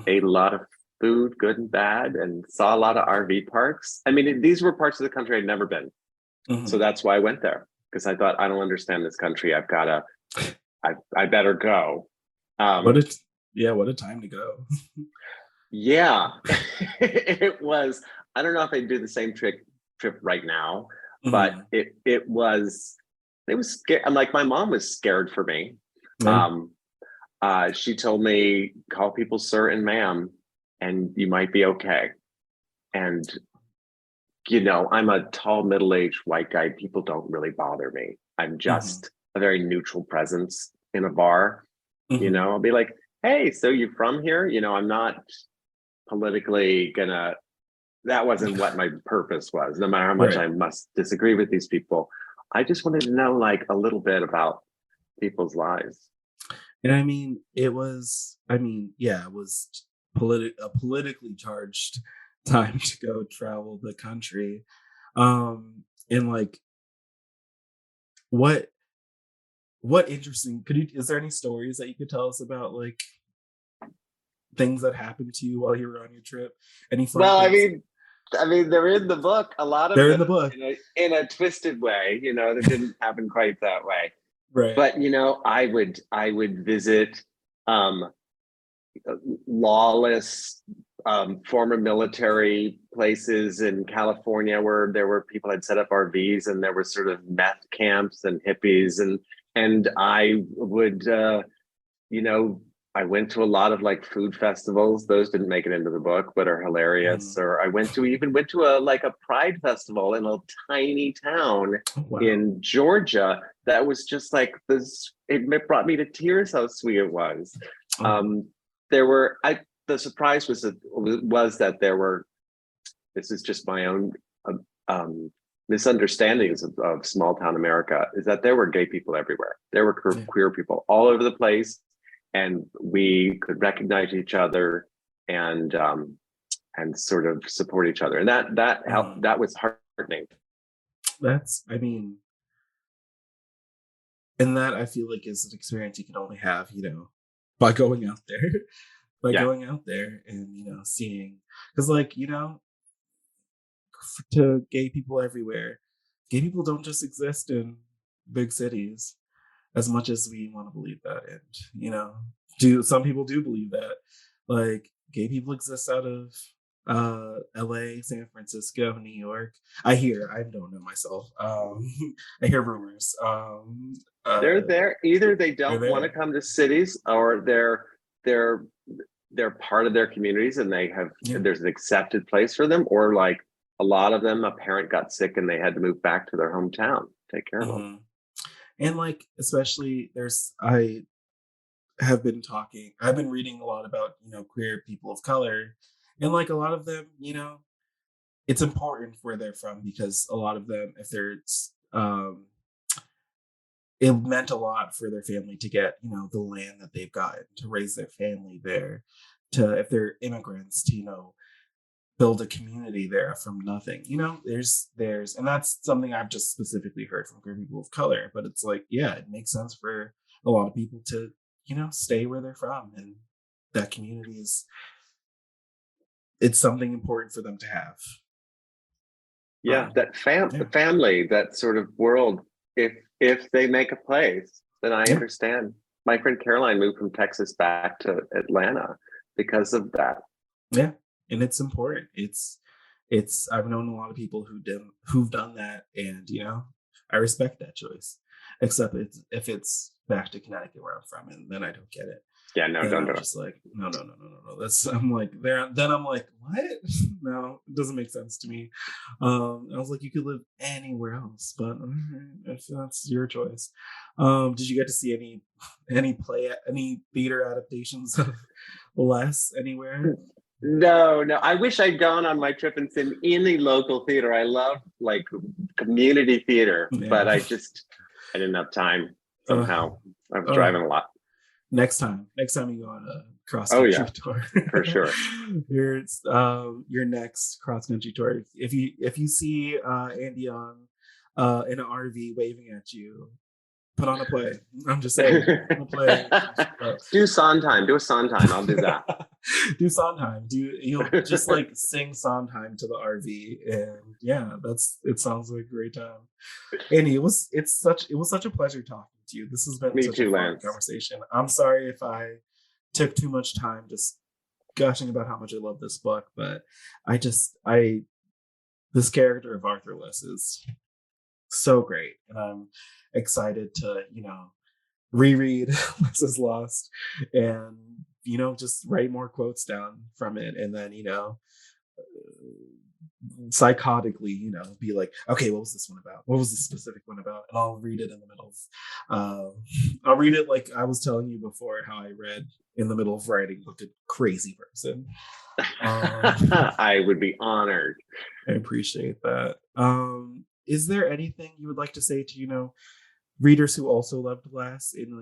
ate a lot of food, good and bad, and saw a lot of RV parks. I mean, these were parts of the country I'd never been. So that's why I went there, because I thought, I don't understand this country. I better go. What a time to go. Yeah, it was. I don't know if I'd do the same trip right now, but it was scary. I'm like, my mom was scared for me. She told me, call people sir and ma'am, and you might be okay. And I'm a tall, middle-aged white guy. People don't really bother me. I'm just a very neutral presence in a bar. I'll be like, hey, so you from here? I'm not politically that wasn't what my purpose was. No matter how much I must disagree with these people, I just wanted to know like a little bit about people's lives. And I mean, it was a politically charged time to go travel the country. And like, what interesting, is there any stories that you could tell us about like things that happened to you while you were on your trip? Any fun things? I mean, they're in the book. A lot of they're them in the book in a twisted way, that didn't happen quite that way. Right. But I would visit lawless former military places in California where there were people had set up RVs and there were sort of meth camps and hippies, and I would I went to a lot of like food festivals. Those didn't make it into the book, but are hilarious. Or I went to a pride festival in a tiny town in Georgia that was just like this. It brought me to tears how sweet it was. The surprise was that there were this is just my own misunderstandings of small town America, is that there were gay people everywhere. There were queer people all over the place, and we could recognize each other and sort of support each other, and that helped. That was heartening. And that I feel like is an experience you can only have, by going out there, going out there and seeing, because to gay people everywhere, gay people don't just exist in big cities as much as we want to believe that, and some people do believe that, like, gay people exist out of LA, San Francisco, New York. I don't know myself. I hear rumors. They're there. Either they don't want to come to cities, or they're part of their communities and they have there's an accepted place for them, or like a lot of them, a parent got sick and they had to move back to their hometown, take care of them. And like, especially I've been reading a lot about queer people of color, and like a lot of them, it's important where they're from, because a lot of them, if they're it meant a lot for their family to get the land that they've gotten to raise their family there, to, if they're immigrants, to build a community there from nothing. There's and that's something I've just specifically heard from queer people of color, but it's like, yeah, it makes sense for a lot of people to stay where they're from, and that community it's something important for them to have. That family, that sort of world. If they make a place, then I understand. My friend Caroline moved from Texas back to Atlanta because of that. Yeah, and it's important. It's I've known a lot of people who've done that, and I respect that choice. Except if it's back to Connecticut where I'm from, and then I don't get it. Yeah, no, don't do it. Just like, no. I'm like, then I'm like, what? No, it doesn't make sense to me. I was like, you could live anywhere else, but if that's your choice. Did you get to see any theater adaptations of Less anywhere? No. I wish I'd gone on my trip and seen any local theater. I love like community theater, but I didn't have time somehow. I was driving a lot. Next time you go on a cross country tour, for sure. Your next cross country tour. If you see Andy on in an RV waving at you, put on a play. I'm just saying, put on a play. Do Sondheim. Do a Sondheim. I'll do that. Do Sondheim. You'll just like sing Sondheim to the RV, and it sounds like a great time. Andy, it was such a pleasure talking to you. This has been such a fun conversation. I'm sorry if I took too much time just gushing about how much I love this book, but this character of Arthur Less is so great, and I'm excited to reread Less is Lost, and just write more quotes down from it, and then psychotically be like, okay, what was this one about, what was this specific one about, and I'll read it in the middle of I'll read it like I was telling you before, how I read in the middle of writing like a crazy person. I would be honored. I appreciate that. Is there anything you would like to say to readers who also loved Less, and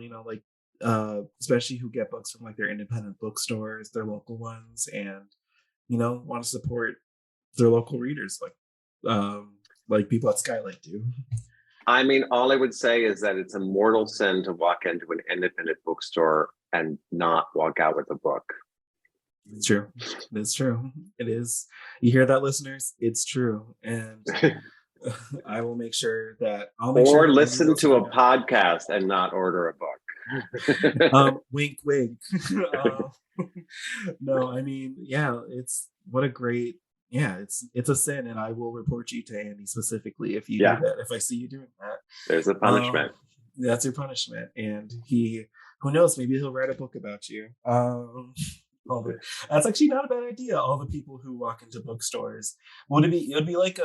especially who get books from like their independent bookstores, their local ones, and want to support their local readers like people at SKYLIT do? I mean, all I would say is that it's a mortal sin to walk into an independent bookstore and not walk out with a book. It's true. It's true. It is. You hear that, listeners? It's true. And I will make sure that listen to a podcast and not order a book. Wink, wink. No, I mean, it's what a great. It's a sin, and I will report you to Andy specifically if you do that. If I see you doing that, there's a punishment. That's your punishment, and who knows? Maybe he'll write a book about you. That's actually not a bad idea. All the people who walk into bookstores, it would be like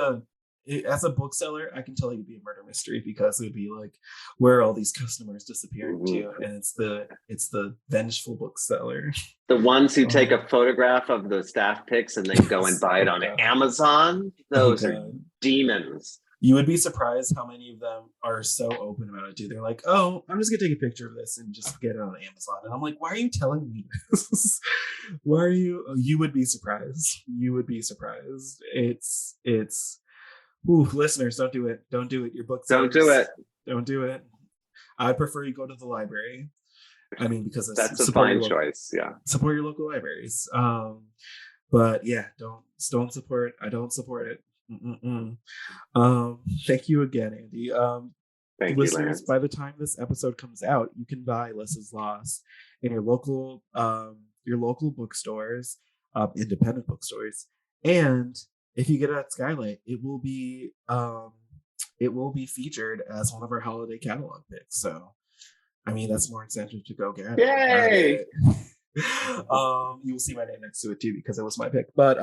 as a bookseller, I can tell you'd be a murder mystery, because it would be like, where are all these customers disappearing to? And it's the vengeful bookseller. The ones who take a photograph of the staff pics and then go and buy it on Amazon. Those are demons. You would be surprised how many of them are so open about it, too. They're like, oh, I'm just going to take a picture of this and just get it on Amazon. And I'm like, why are you telling me this? Why are you? You would be surprised. You would be surprised. It's, listeners, don't do it. Don't do it. Your book. Don't do it. Don't do it. I'd prefer you go to the library. I mean, because that's a fine choice. Yeah. Support your local libraries. But yeah, don't support. I don't support it. Thank you again, Andy. Thank listeners, you, Lance. by the time this episode comes out, you can buy Less Is Lost in your local bookstores, independent bookstores, and if you get it at Skylight, it will be featured as one of our holiday catalog picks. So, I mean, that's more incentive to go get it. Yay! You will see my name next to it too, because it was my pick. But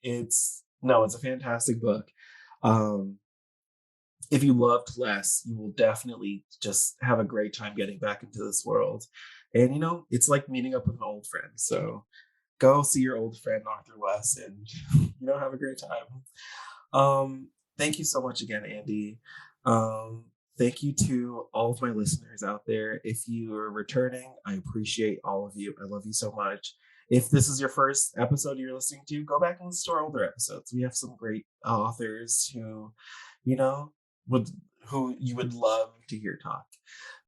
it's a fantastic book. If you loved Less, you will definitely just have a great time getting back into this world. And it's like meeting up with an old friend. So go see your old friend Arthur Less and have a great time. Thank you so much again, Andy. Thank you to all of my listeners out there. If you are returning, I appreciate all of you. I love you so much. If this is your first episode you're listening to, go back and listen to our older episodes. We have some great authors who you would love to hear talk.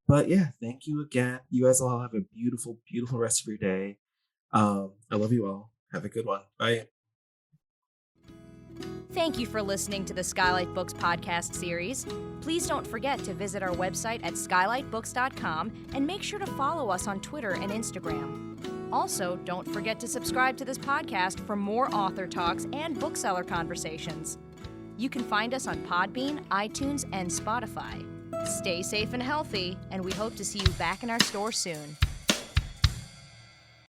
But yeah, thank you again. You guys all have a beautiful, beautiful rest of your day. I love you all. Have a good one. Bye. Thank you for listening to the Skylight Books podcast series. Please don't forget to visit our website at skylightbooks.com and make sure to follow us on Twitter and Instagram. Also, don't forget to subscribe to this podcast for more author talks and bookseller conversations. You can find us on Podbean, iTunes, and Spotify. Stay safe and healthy, and we hope to see you back in our store soon.